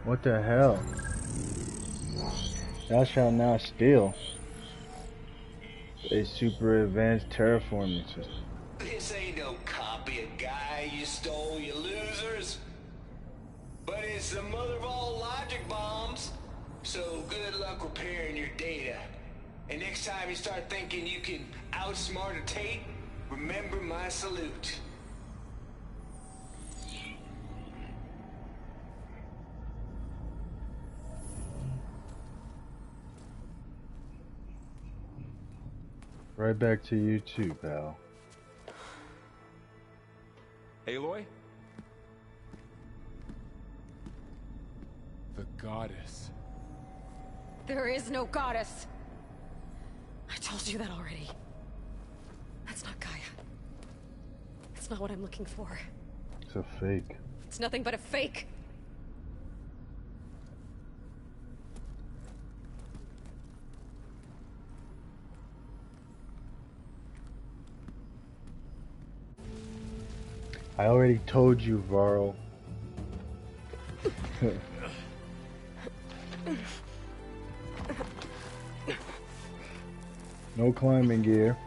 What the hell? Thou shalt not steal. A super advanced terraforming system. This ain't no copy of Gaia you stole, you losers. But it's the mother of all logic bombs. So good luck repairing your data. And next time you start thinking you can outsmart a Tate, remember my salute. Right back to you too, pal. Aloy? The goddess. There is no goddess. I told you that already. That's not Gaia. It's not what I'm looking for. It's a fake. It's nothing but a fake. I already told you, Varl. No climbing gear.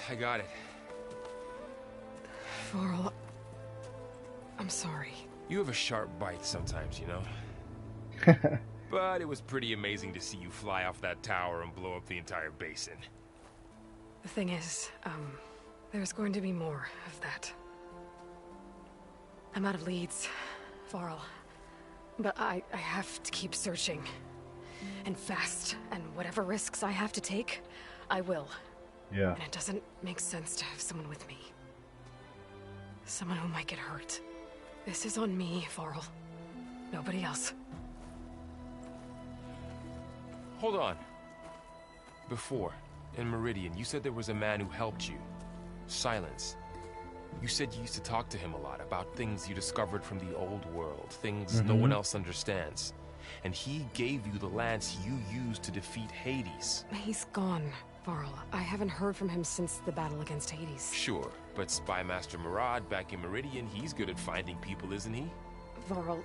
I got it. Varl, I'm sorry. You have a sharp bite sometimes, you know? But it was pretty amazing to see you fly off that tower and blow up the entire basin. The thing is, there's going to be more of that. I'm out of leads, Varl. But I have to keep searching. And fast. And whatever risks I have to take, I will. Yeah. And it doesn't make sense to have someone with me. Someone who might get hurt. This is on me, Varl. Nobody else. Hold on. Before, in Meridian, you said there was a man who helped you. Sylens. You said you used to talk to him a lot about things you discovered from the old world, things no one else understands. And he gave you the lance you used to defeat Hades. He's gone, Varl. I haven't heard from him since the battle against Hades. Sure, but Spymaster Murad back in Meridian, he's good at finding people, isn't he? Varl,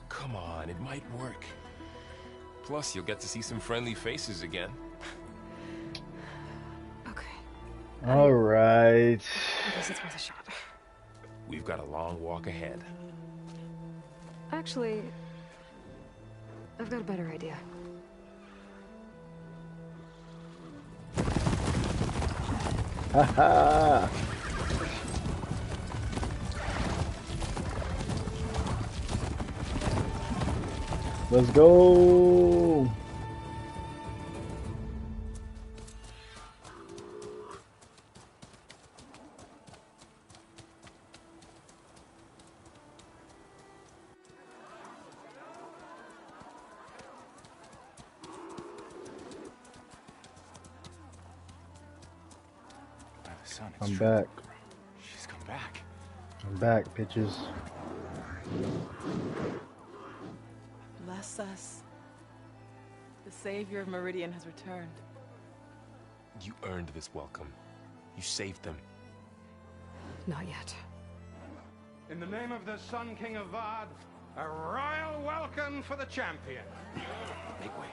Come on, it might work. Plus, you'll get to see some friendly faces again. Okay. All right. I guess it's worth a shot. We've got a long walk ahead. Actually, I've got a better idea. Haha. Let's go. I'm back. She's come back. I'm back, bitches. Bless us. The savior of Meridian has returned. You earned this welcome. You saved them. Not yet. In the name of the Sun King of Vard, a royal welcome for the champion. Make way.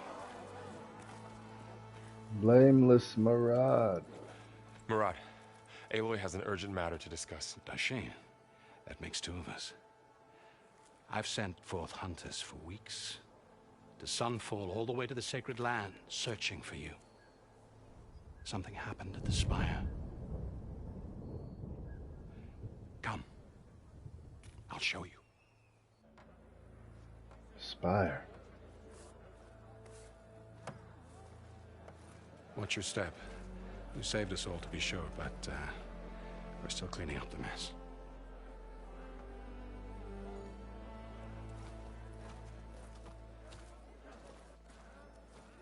Blameless Murad. Murad, Aloy has an urgent matter to discuss. Does she? That makes two of us. I've sent forth hunters for weeks. To Sunfall all the way to the Sacred Land, searching for you. Something happened at the Spire. Come. I'll show you. Spire. Watch your step. You saved us all, to be sure, but we're still cleaning up the mess.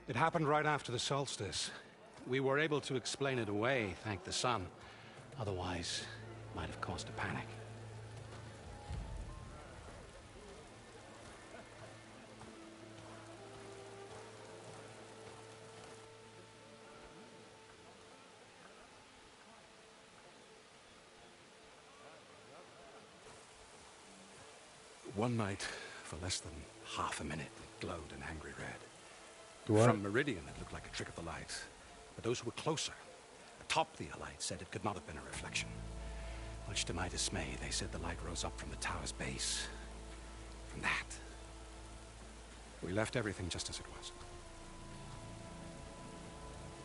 It happened right after the solstice. We were able to explain it away, thank the sun. Otherwise, it might have caused a panic. one night, for less than half a minute, it glowed an angry red. What? From Meridian, it looked like a trick of the light. But those who were closer, atop the light, said it could not have been a reflection. Much to my dismay, they said the light rose up from the tower's base. From that. We left everything just as it was.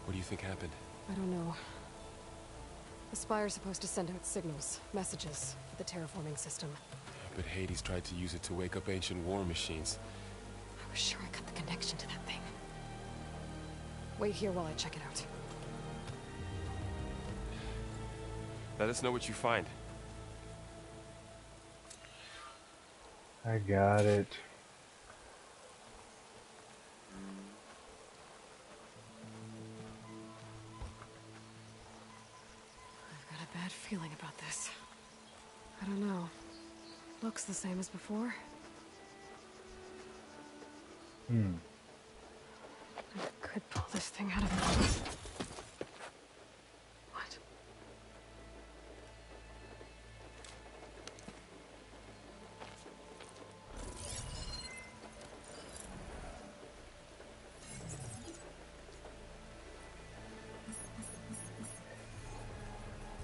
What do you think happened? I don't know. The Spire's supposed to send out signals, messages, for the terraforming system. But Hades tried to use it to wake up ancient war machines. I was sure I got the connection to that thing. Wait here while I check it out. Let us know what you find. I got it. I've got a bad feeling about this. I don't know. Looks the same as before. I could pull this thing out of it. What?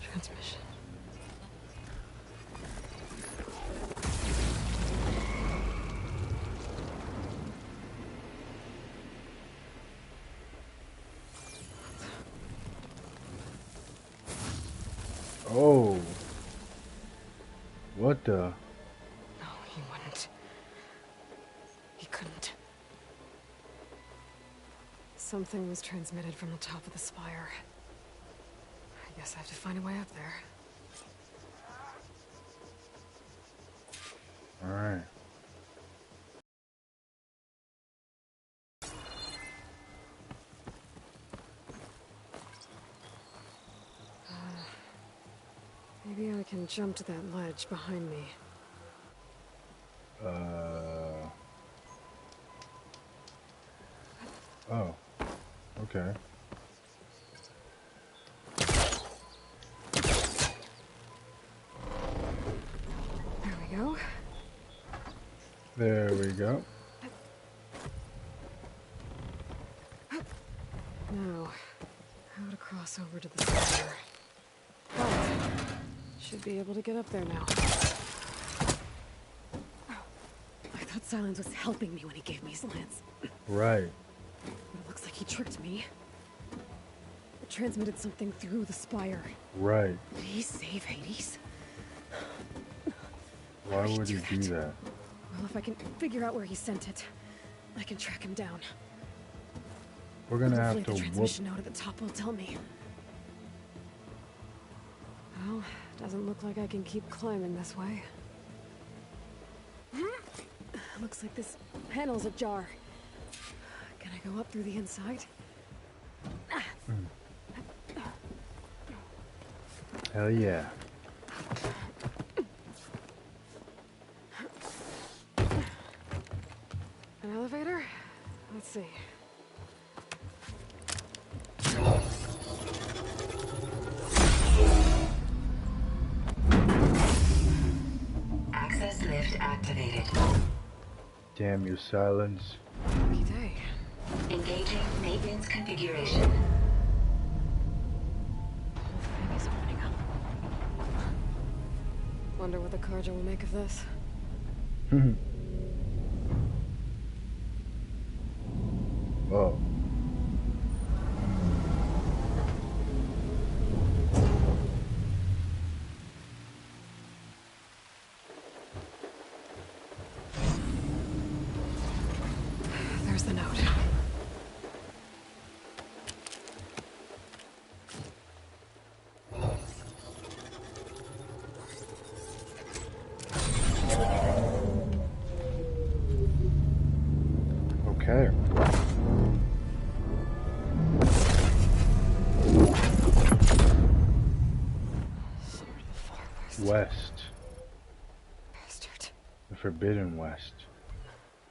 Transmission. Oh. What the? No, he wouldn't. He couldn't. Something was transmitted from the top of the spire. I guess I have to find a way up there. All right. Maybe I can jump to that ledge behind me. Oh. Okay. There we go. There we go. Now, how to cross over to the spire. Oh, should be able to get up there now. I thought Sylens was helping me when he gave me his lance. Right. But it looks like he tricked me. It transmitted something through the spire. Right. Did he save Hades? Why would he do that? Well, if I can figure out where he sent it, I can track him down. We're gonna have Hopefully to the whoop. transmission note at the top will tell me. Well, doesn't look like I can keep climbing this way. Looks like this panel's ajar. Can I go up through the inside? Hell yeah. An elevator? Let's see. Access lift activated. Damn you, Sylens. Lucky day. Engaging maintenance configuration. The whole thing is opening up. Wonder what the Carja will make of this. Oh. There's the note. Okay. West. Bastard. The Forbidden West.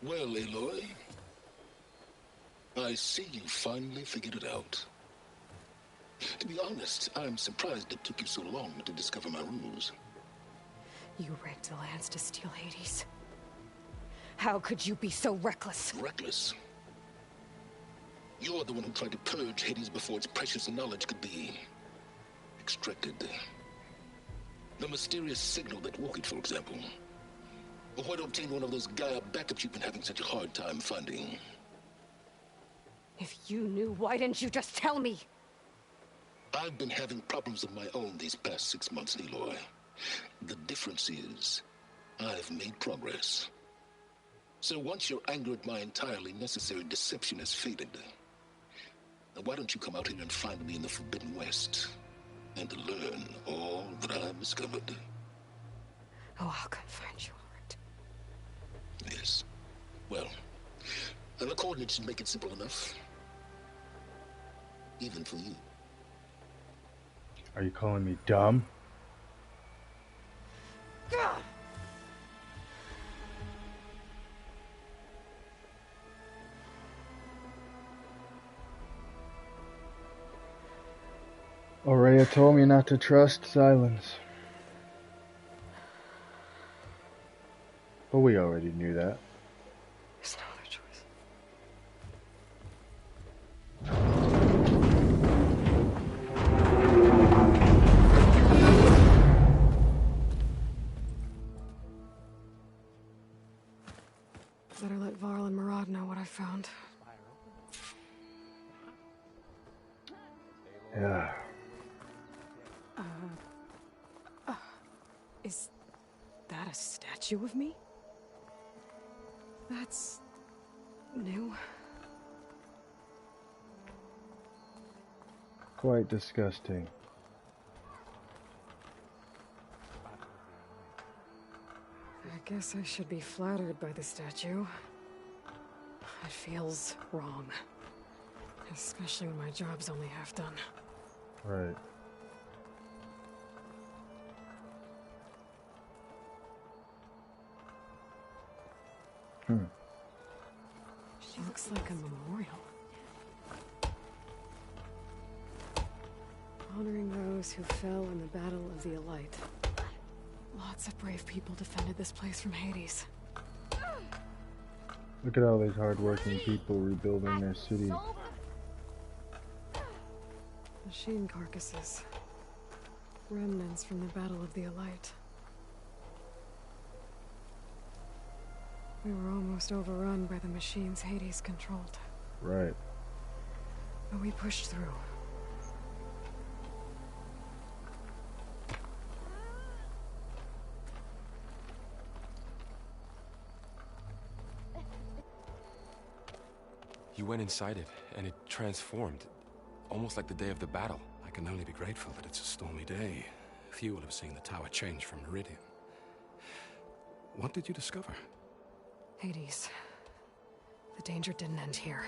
Well, Aloy, I see you finally figured it out. To be honest, I'm surprised it took you so long to discover my ruse. You rigged the lance to steal Hades. How could you be so reckless? Reckless? You're the one who tried to purge Hades before its precious knowledge could be extracted. The mysterious signal that woke it, for example. Or why to obtain one of those Gaia backups you've been having such a hard time finding. If you knew, why didn't you just tell me? I've been having problems of my own these past 6 months, Aloy. The difference is, I've made progress. So once your anger at my entirely necessary deception has faded, why don't you come out here and find me in the Forbidden West and learn all that I've discovered? Oh, I'll come find you, all right. Yes. Well, the coordinates should make it simple enough. Even for you. Are you calling me dumb? Aurea told me not to trust Sylens. But we already knew that. There's no other choice. Better let Varl and Murad know what I found. Yeah. Is that a statue of me? That's new. Quite disgusting. I guess I should be flattered by the statue. It feels wrong. Especially when my job's only half done. Right. She looks like a memorial. Honoring those who fell in the Battle of the Elite. Lots of brave people defended this place from Hades. Look at all these hardworking people rebuilding their city. Machine carcasses. Remnants from the Battle of the Elite. We were almost overrun by the machines Hades controlled. Right. But we pushed through. You went inside it, and it transformed. Almost like the day of the battle. I can only be grateful that it's a stormy day. Few will have seen the tower change from Meridian. What did you discover? Hades. The danger didn't end here.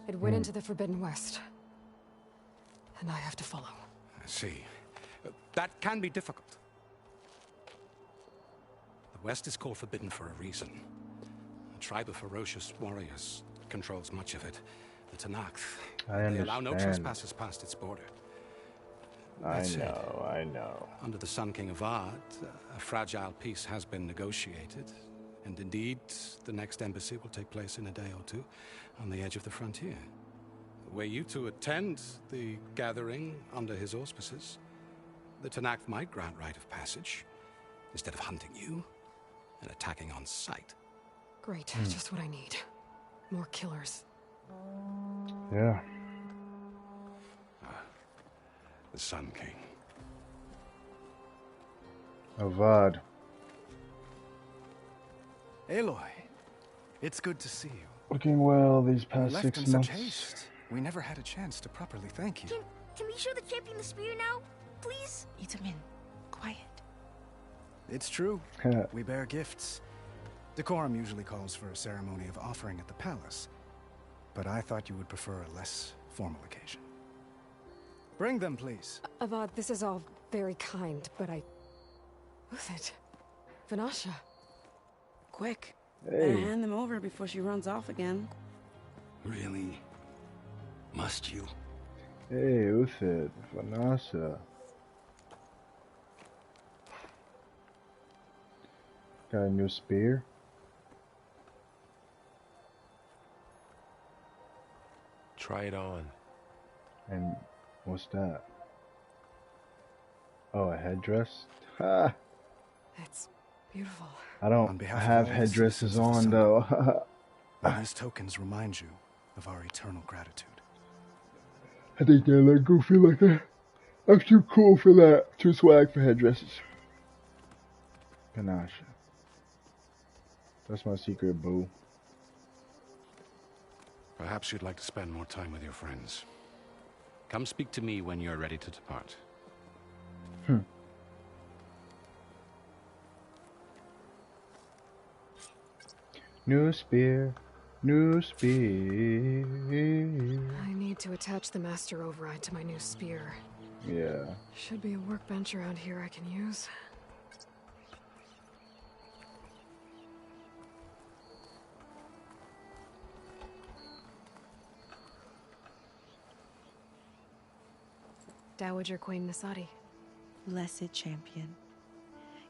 It went into the Forbidden West. And I have to follow. I see. That can be difficult. The West is called Forbidden for a reason. A tribe of ferocious warriors controls much of it. The Tanakh. They allow no trespassers past its border. I know. Under the Sun King of Ard, a fragile peace has been negotiated. And indeed, the next embassy will take place in a day or two on the edge of the frontier. Were you to attend the gathering under his auspices, the Tanakh might grant right of passage, instead of hunting you and attacking on sight. Great, just what I need. More killers. Yeah. The Sun King. Avad. Aloy, it's good to see you. Looking well these past You 6 left in months. such haste. We never had a chance to properly thank you. Can we show the champion the spear now? Please? Itamin, quiet. It's true. We bear gifts. Decorum usually calls for a ceremony of offering at the palace. But I thought you would prefer a less formal occasion. Bring them, please. Avad, this is all very kind, but Who's it? Vanasha. Quick. Hey. Better hand them over before she runs off again. Really? Must you? Hey, who's it? Vanessa. Got a new spear? Try it on. And what's that? Oh, a headdress? Ha! It's beautiful. I don't have headdresses on, though. These tokens remind you of our eternal gratitude. I think they look goofy like that. I'm too cool for that. Too swag for headdresses. Panache. That's my secret, boo. Perhaps you'd like to spend more time with your friends. Come speak to me when you're ready to depart. New spear. New spear. I need to attach the master override to my new spear. Yeah. Should be a workbench around here I can use. Dowager Queen Nasadi. Blessed champion.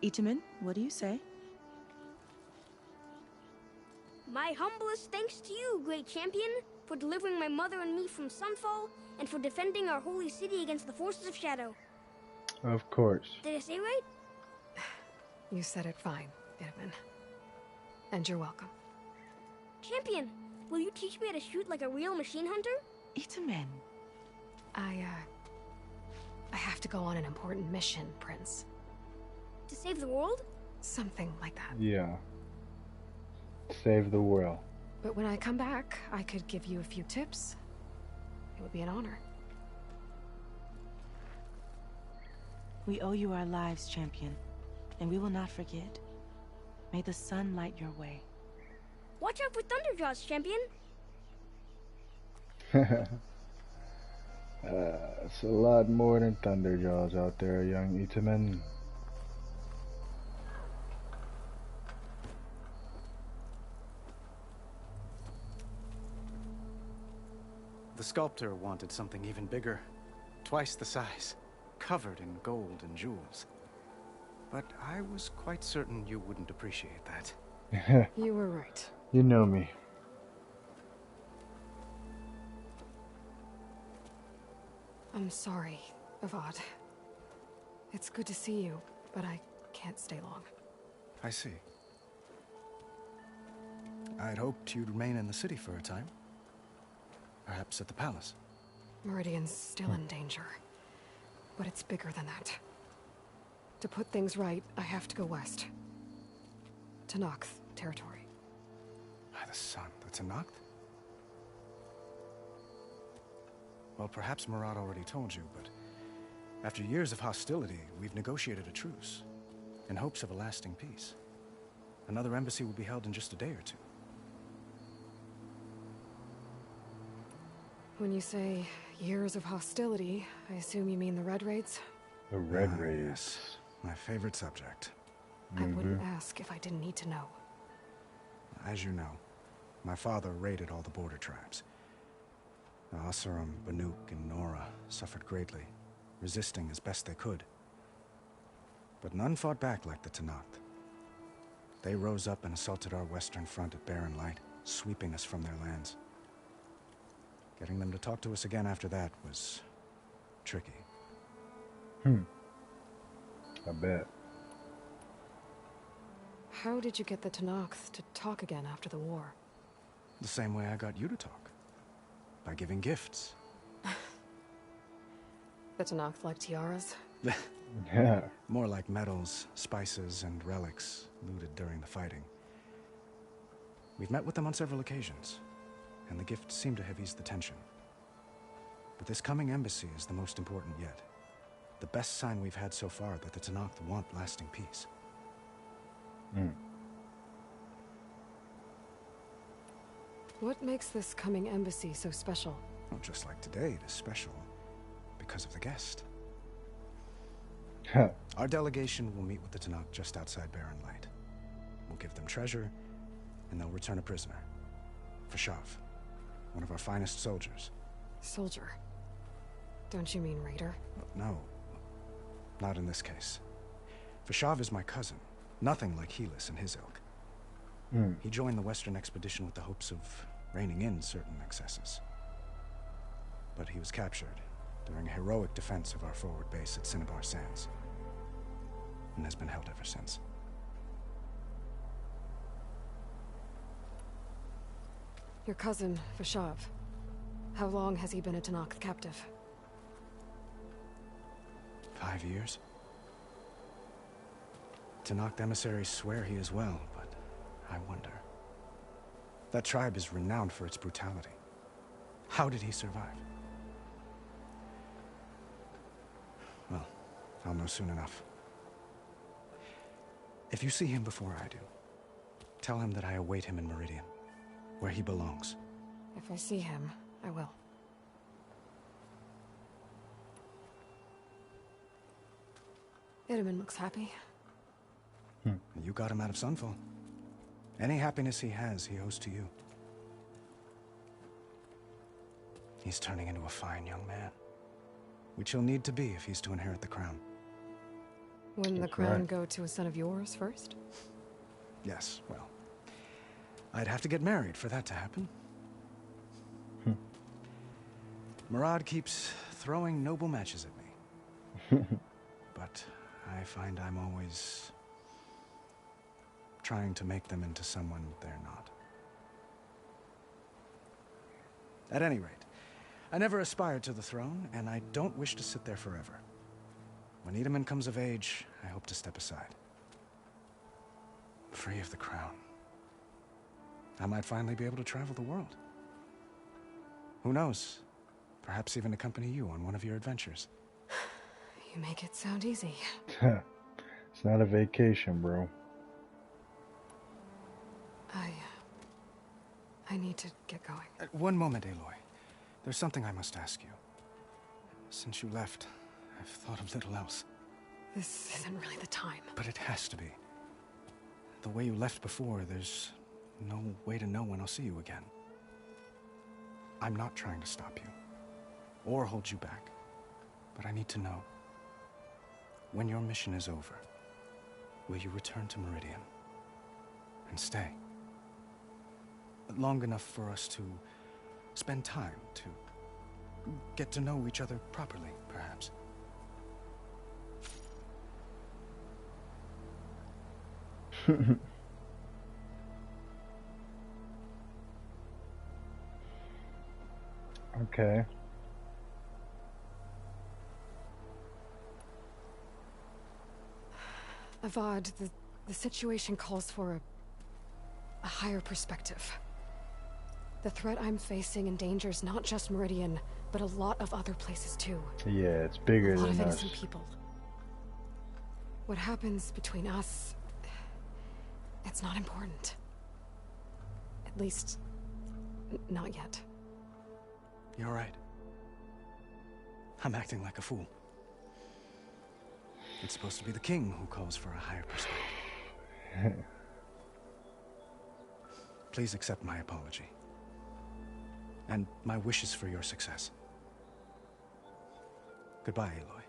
Itamen, what do you say? My humblest thanks to you, great champion, for delivering my mother and me from Sunfall, and for defending our holy city against the forces of Shadow. Of course. Did I say right? You said it fine, Itamen. And you're welcome. Champion, will you teach me how to shoot like a real machine hunter? Itamen. I have to go on an important mission, Prince. To save the world? Something like that. Yeah. Save the world. But when I come back, I could give you a few tips. It would be an honor. We owe you our lives, champion, and we will not forget. May the sun light your way. Watch out for Thunderjaws, champion. It's a lot more than Thunderjaws out there, young Itamen. The sculptor wanted something even bigger, twice the size, covered in gold and jewels. But I was quite certain you wouldn't appreciate that. You were right. You know me. I'm sorry, Avad. It's good to see you, but I can't stay long. I see. I'd hoped you'd remain in the city for a time. Perhaps at the palace. Meridian's still in danger. But it's bigger than that. To put things right, I have to go west. To Nox territory. By the sun, the Tenakth? Well, perhaps Murad already told you, but after years of hostility, we've negotiated a truce, in hopes of a lasting peace. Another embassy will be held in just a day or two. When you say years of hostility, I assume you mean the Red Raids? The Red Raids. Yes, my favorite subject. I wouldn't ask if I didn't need to know. As you know, my father raided all the border tribes. Asurum, Banuk, and Nora suffered greatly, resisting as best they could. But none fought back like the Tenakth. They rose up and assaulted our western front at Barren Light, sweeping us from their lands. Getting them to talk to us again after that was tricky. I bet. How did you get the Tenakth to talk again after the war? The same way I got you to talk. By giving gifts. The Tenakth like tiaras? Yeah. More like medals, spices, and relics looted during the fighting. We've met with them on several occasions, and the gifts seem to have eased the tension. But this coming embassy is the most important yet. The best sign we've had so far that the Tenakth want lasting peace. What makes this coming embassy so special? Well, just like today, it is special because of the guest. Our delegation will meet with the Tenakth just outside Barren Light. We'll give them treasure, and they'll return a prisoner. Fashav, one of our finest soldiers. Soldier? Don't you mean raider? No, not in this case. Fashav is my cousin, nothing like Helis and his ilk. He joined the Western expedition with the hopes of reining in certain excesses. but he was captured during a heroic defense of our forward base at Cinnabar Sands, and has been held ever since. Your cousin, Vashav. How long has he been a Tenakth captive? 5 years. Tenakth emissaries swear he is well, but I wonder. That tribe is renowned for its brutality. How did he survive? Well, I'll know soon enough. If you see him before I do, tell him that I await him in Meridian, where he belongs. If I see him, I will. Itamen looks happy. You got him out of Sunfall. Any happiness he has, he owes to you. He's turning into a fine young man, which he'll need to be if he's to inherit the crown. Wouldn't the crown go to a son of yours first? Yes, well, I'd have to get married for that to happen. Murad keeps throwing noble matches at me. But I find I'm always trying to make them into someone they're not. At any rate, I never aspired to the throne, and I don't wish to sit there forever. When Itamen comes of age, I hope to step aside. Free of the crown. I might finally be able to travel the world. Who knows? Perhaps even accompany you on one of your adventures. You make it sound easy. It's not a vacation, bro. I need to get going. One moment, Aloy. There's something I must ask you. Since you left, I've thought of little else. This isn't really the time. But it has to be. The way you left before, there's no way to know when I'll see you again. I'm not trying to stop you, or hold you back. But I need to know, when your mission is over, will you return to Meridian and stay? Long enough for us to spend time, to get to know each other properly, perhaps. Okay. Avad, the situation calls for a higher perspective. The threat I'm facing endangers not just Meridian, but a lot of other places too. Yeah, it's bigger than us. A lot of innocent people. What happens between us, it's not important. At least, not yet. You're right. I'm acting like a fool. It's supposed to be the king who calls for a higher perspective. Please accept my apology. And my wishes for your success. Goodbye, Aloy.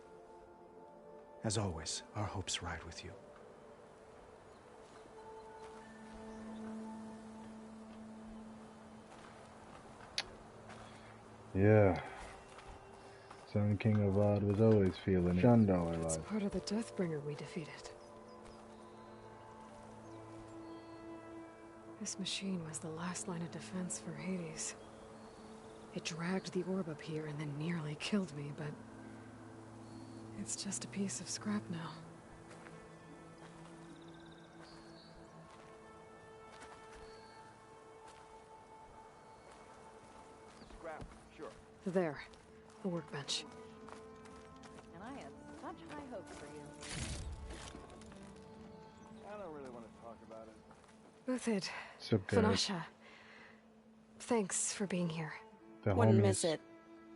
As always, our hopes ride with you. Yeah. Sun King Avad was always feeling it. Shunned all our lives. It's part of the Deathbringer we defeated. This machine was the last line of defense for Hades. It dragged the orb up here and then nearly killed me, but it's just a piece of scrap now. Scrap, sure. There, the workbench. And I had such high hopes for you. I don't really want to talk about it. Buthid, So good. Vanasha, thanks for being here. The Wouldn't homies. miss it,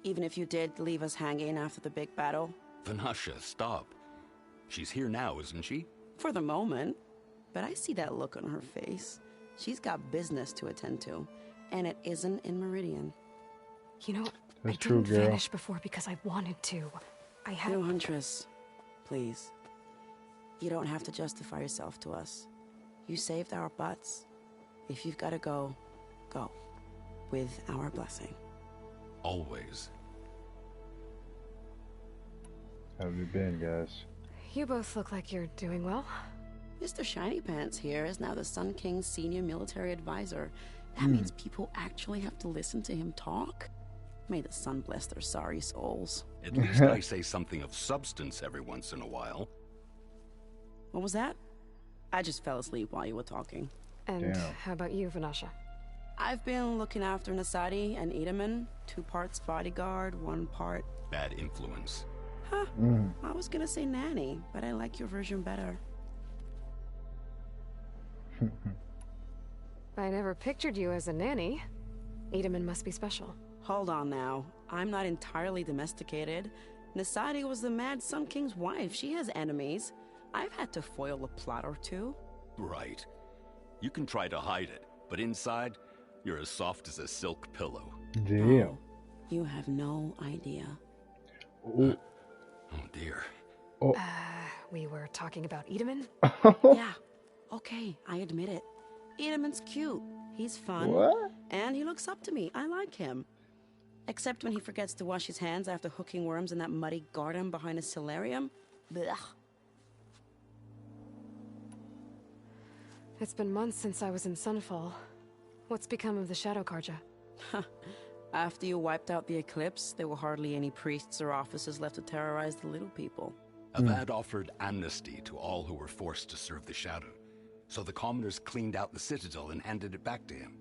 even if you did leave us hanging after the big battle. Vanasha, stop. She's here now, isn't she? For the moment. But I see that look on her face. She's got business to attend to, and it isn't in Meridian. You know, That's I true, didn't girl. vanish before because I wanted to. I had... No, Huntress. Please. You don't have to justify yourself to us. You saved our butts. If you've got to go, go. With our blessing. Always. How have you been, guys? You both look like you're doing well. Mr. Shiny Pants here is now the Sun King's senior military advisor. That means people actually have to listen to him talk. May the sun bless their sorry souls. At least I say something of substance every once in a while. What was that? I just fell asleep while you were talking. And how about you, Vanasha? I've been looking after Nasadi and Edaman. 2 parts bodyguard, 1 part... bad influence. Huh. I was gonna say nanny, but I like your version better. I never pictured you as a nanny. Edaman must be special. Hold on now. I'm not entirely domesticated. Nasadi was the Mad Sun King's wife. She has enemies. I've had to foil a plot or 2. Right. You can try to hide it, but inside, you're as soft as a silk pillow. Damn. Oh, you have no idea. Oh, dear. Oh. We were talking about Edaman? Yeah. Okay, I admit it. Edaman's cute. He's fun. What? And he looks up to me. I like him. Except when he forgets to wash his hands after hooking worms in that muddy garden behind a solarium. Blech. It's been months since I was in Sunfall. What's become of the Shadow Karja? After you wiped out the eclipse, there were hardly any priests or officers left to terrorize the little people. Avad offered amnesty to all who were forced to serve the Shadow. So the commoners cleaned out the citadel and handed it back to him.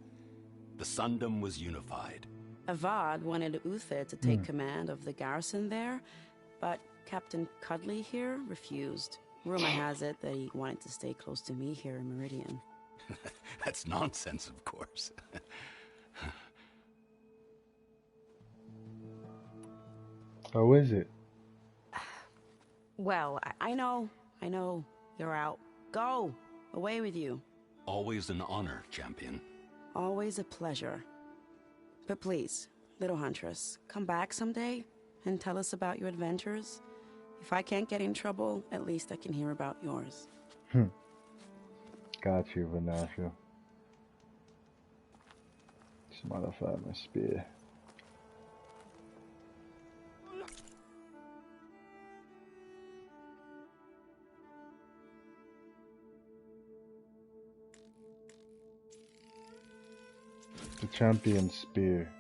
The Sundom was unified. Avad wanted Uther to take command of the garrison there, but Captain Cudley here refused. Rumor has it that he wanted to stay close to me here in Meridian. That's nonsense, of course. How is it? Well, I know. You're out. Go! Away with you. Always an honor, champion. Always a pleasure. But please, little huntress, come back someday and tell us about your adventures. If I can't get in trouble, at least I can hear about yours. Got you, Vanasha. Just modify my spear. The champion spear.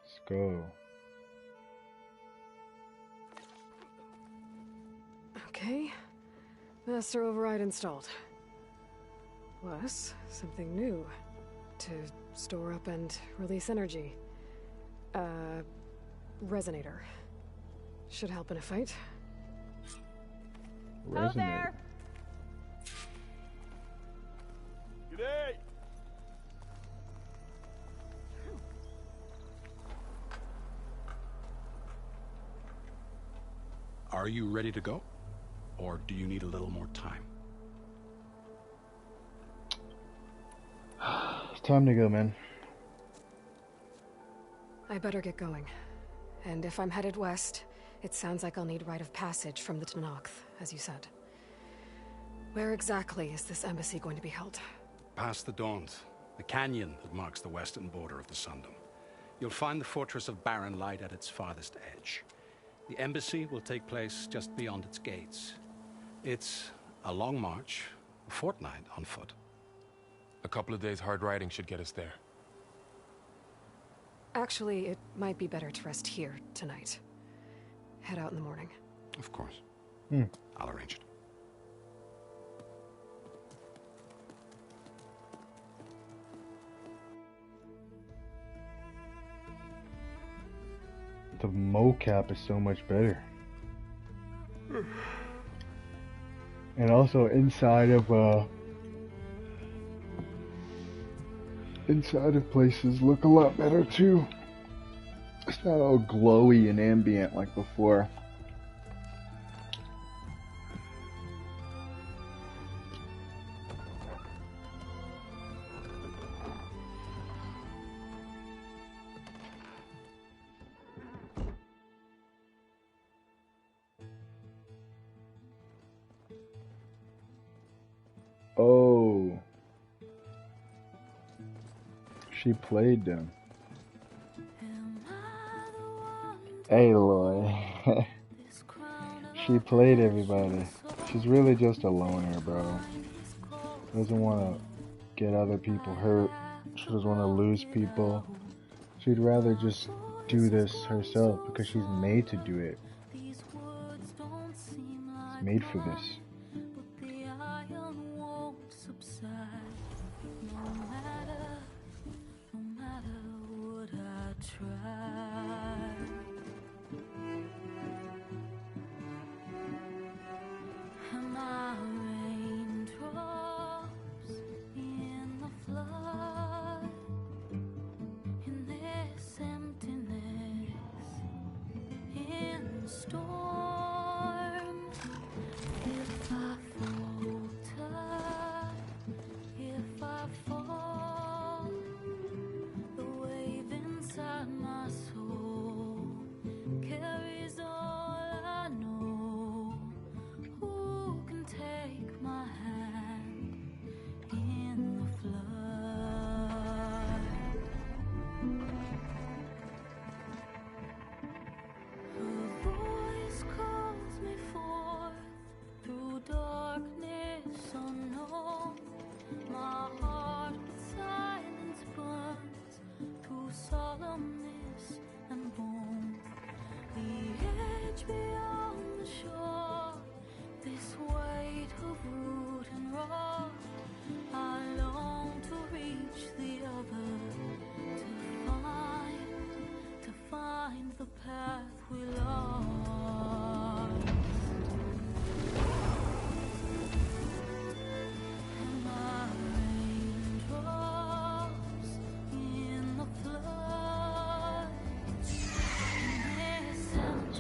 Let's go. Okay. Master override installed. Plus, something new. To store up and release energy. Resonator. Should help in a fight. Hello there! G'day! Are you ready to go? Or do you need a little more time? It's time to go, man. I better get going. And if I'm headed west, it sounds like I'll need rite of passage from the Tenakth, as you said. Where exactly is this embassy going to be held? Past the Daunt, the canyon that marks the western border of the Sundom. You'll find the fortress of Barren Light at its farthest edge. The embassy will take place just beyond its gates. It's a long march, a fortnight on foot. A couple of days hard riding should get us there. Actually, it might be better to rest here tonight. Head out in the morning. Of course. I'll arrange it. The mocap is so much better. And also inside of places look a lot better too. It's not all glowy and ambient like before. Oh. She played them. Aloy. She played everybody. She's really just a loner, bro. Doesn't want to get other people hurt. She doesn't want to lose people. She'd rather just do this herself because she's made to do it. She's made for this.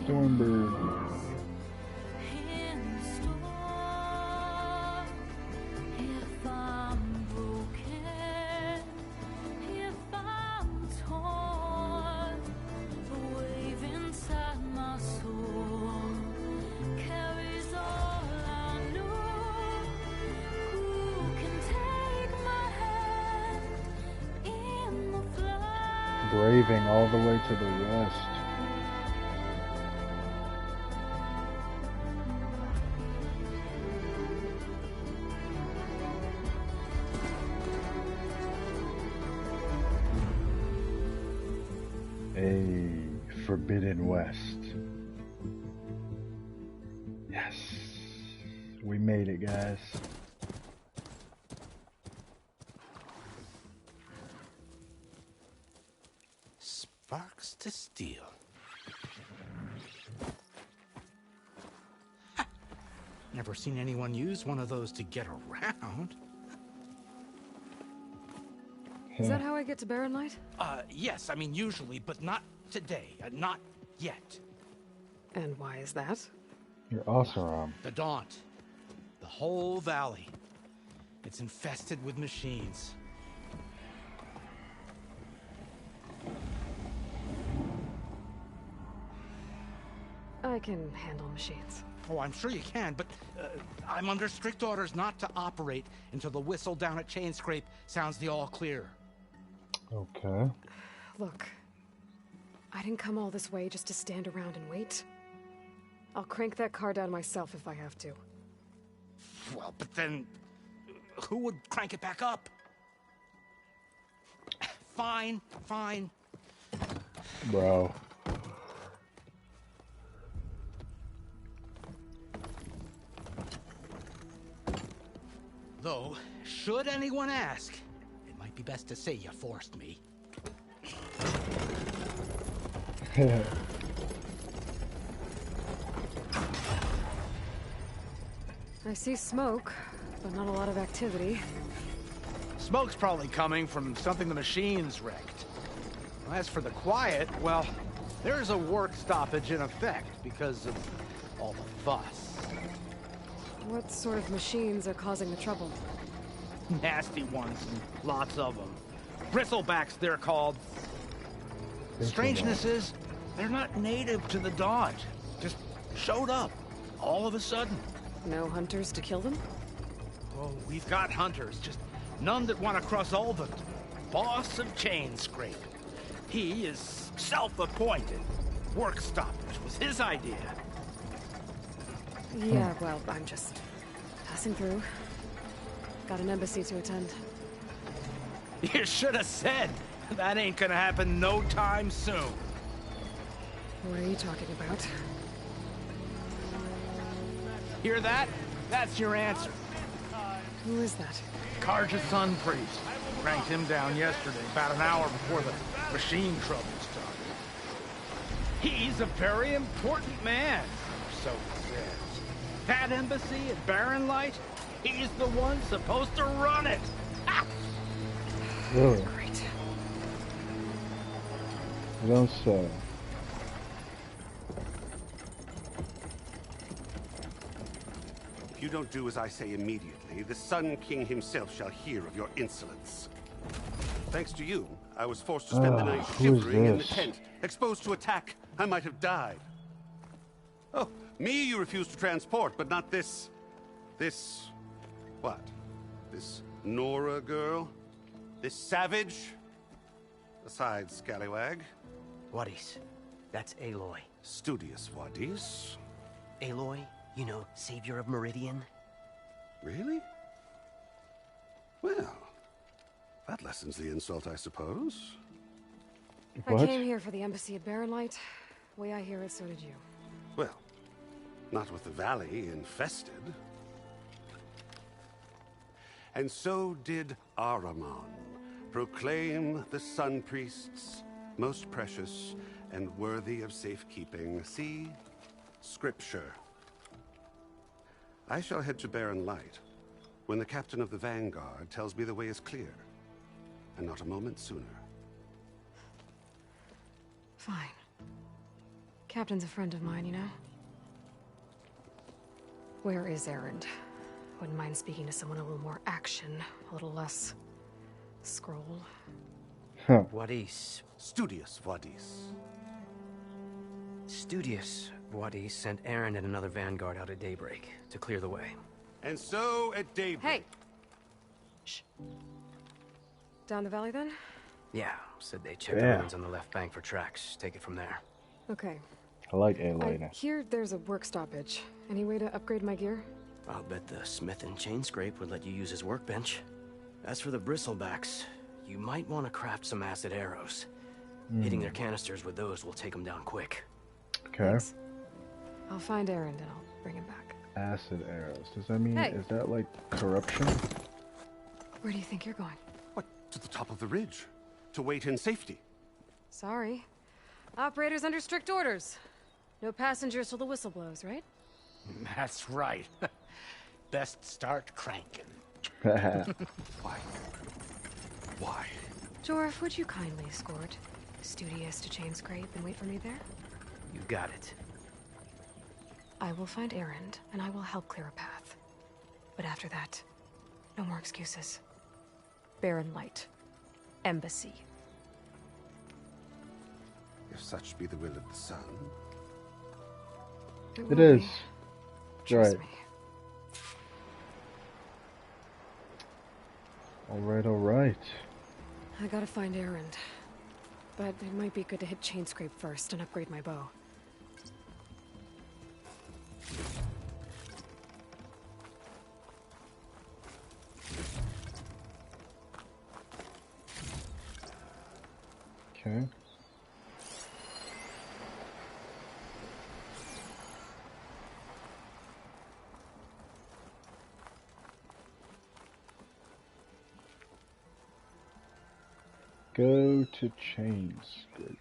Stormbird. Braving all the way to the west. A Forbidden West. Yes, we made it, guys. Sparks to steel. Never seen anyone use one of those to get around. Is that how I get to Barren Light? Yes, I mean usually, but not today. Not yet. And why is that? You're awesome. The Daunt. The whole valley. It's infested with machines. I can handle machines. Oh, I'm sure you can, but I'm under strict orders not to operate until the whistle down at Chain Scrape sounds the all clear. Okay. Look, I didn't come all this way just to stand around and wait. I'll crank that car down myself if I have to. Well, but then who would crank it back up? Fine, fine. Bro. Though, should anyone ask, it might be best to say you forced me. I see smoke, but not a lot of activity. Smoke's probably coming from something the machines wrecked. As for the quiet, well, there's a work stoppage in effect because of all the fuss. What sort of machines are causing the trouble? Nasty ones, and lots of them. Bristlebacks, they're called. Strangeness is, they're not native to the Daunt. Just showed up, all of a sudden. No hunters to kill them? Oh, we've got hunters, just none that want to cross over. Boss of Chain Scrape. He is self-appointed. work stoppage was his idea. Yeah, well, I'm just passing through. Got an embassy to attend. You should have said. That ain't gonna happen no time soon. What are you talking about? Hear that? That's your answer. Who is that? Karja's son priest. Cranked him down yesterday, about an hour before the machine trouble started. He's a very important man, so he says. That embassy at Barren Light, he's the one supposed to run it. Really? Great. You don't say. If you don't do as I say immediately, the Sun King himself shall hear of your insolence. Thanks to you, I was forced to spend the night shivering in the tent, exposed to attack. I might have died. Oh, me you refuse to transport, but not this... what? This Nora girl? This savage? Besides, scallywag. Wadis. That's Aloy. Studious Wadis. Aloy, you know, savior of Meridian. Really? Well, that lessens the insult, I suppose. What? I came here for the embassy at Barren Light. Way I hear it, so did you. Well, not with the valley infested. And so did Ahriman, proclaim the Sun Priests most precious and worthy of safekeeping. See? Scripture. I shall head to Barren Light when the captain of the Vanguard tells me the way is clear, and not a moment sooner. Fine. Captain's a friend of mine, you know? Where is Erend? Wouldn't mind speaking to someone a little more action, a little less scroll. Wadis. Studious Wadis. Studious Wadis sent Erend and another Vanguard out at daybreak to clear the way. And so at daybreak... Hey! Shh. Down the valley, then? Yeah, said they checked the ruins on the left bank for tracks. Take it from there. Okay. I like Aloy. I hear there's a work stoppage. Any way to upgrade my gear? I'll bet the smith and chain scrape would let you use his workbench. As for the bristlebacks, you might want to craft some acid arrows. Hitting their canisters with those will take them down quick. Okay. Thanks. I'll find Erend and I'll bring him back. Acid arrows. Does that mean, Hey. is that like corruption? Where do you think you're going? What? To the top of the ridge. To wait in safety. Sorry. Operators under strict orders. No passengers till the whistle blows, right? That's right. Best start cranking. Why? Why? Jorf, would you kindly escort Studious to chain scrape and wait for me there? You got it. I will find Erend, and I will help clear a path. But after that, no more excuses. Barren Light. Embassy. If such be the will of the sun. It is. Trust Right. me. Alright. I gotta find Erend. But it might be good to hit chain scrape first and upgrade my bow. Okay. Go to chain scrape.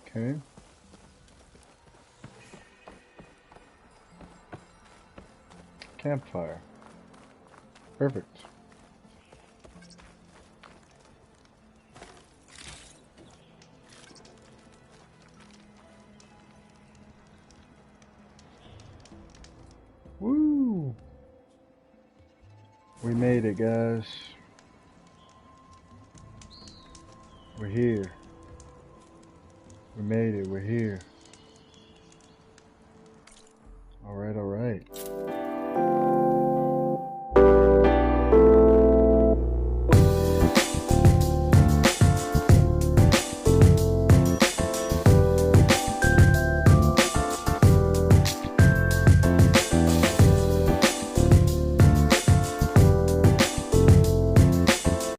Okay. Campfire. Perfect. Woo! We made it, guys. We're here. We made it, we're here. Alright, alright.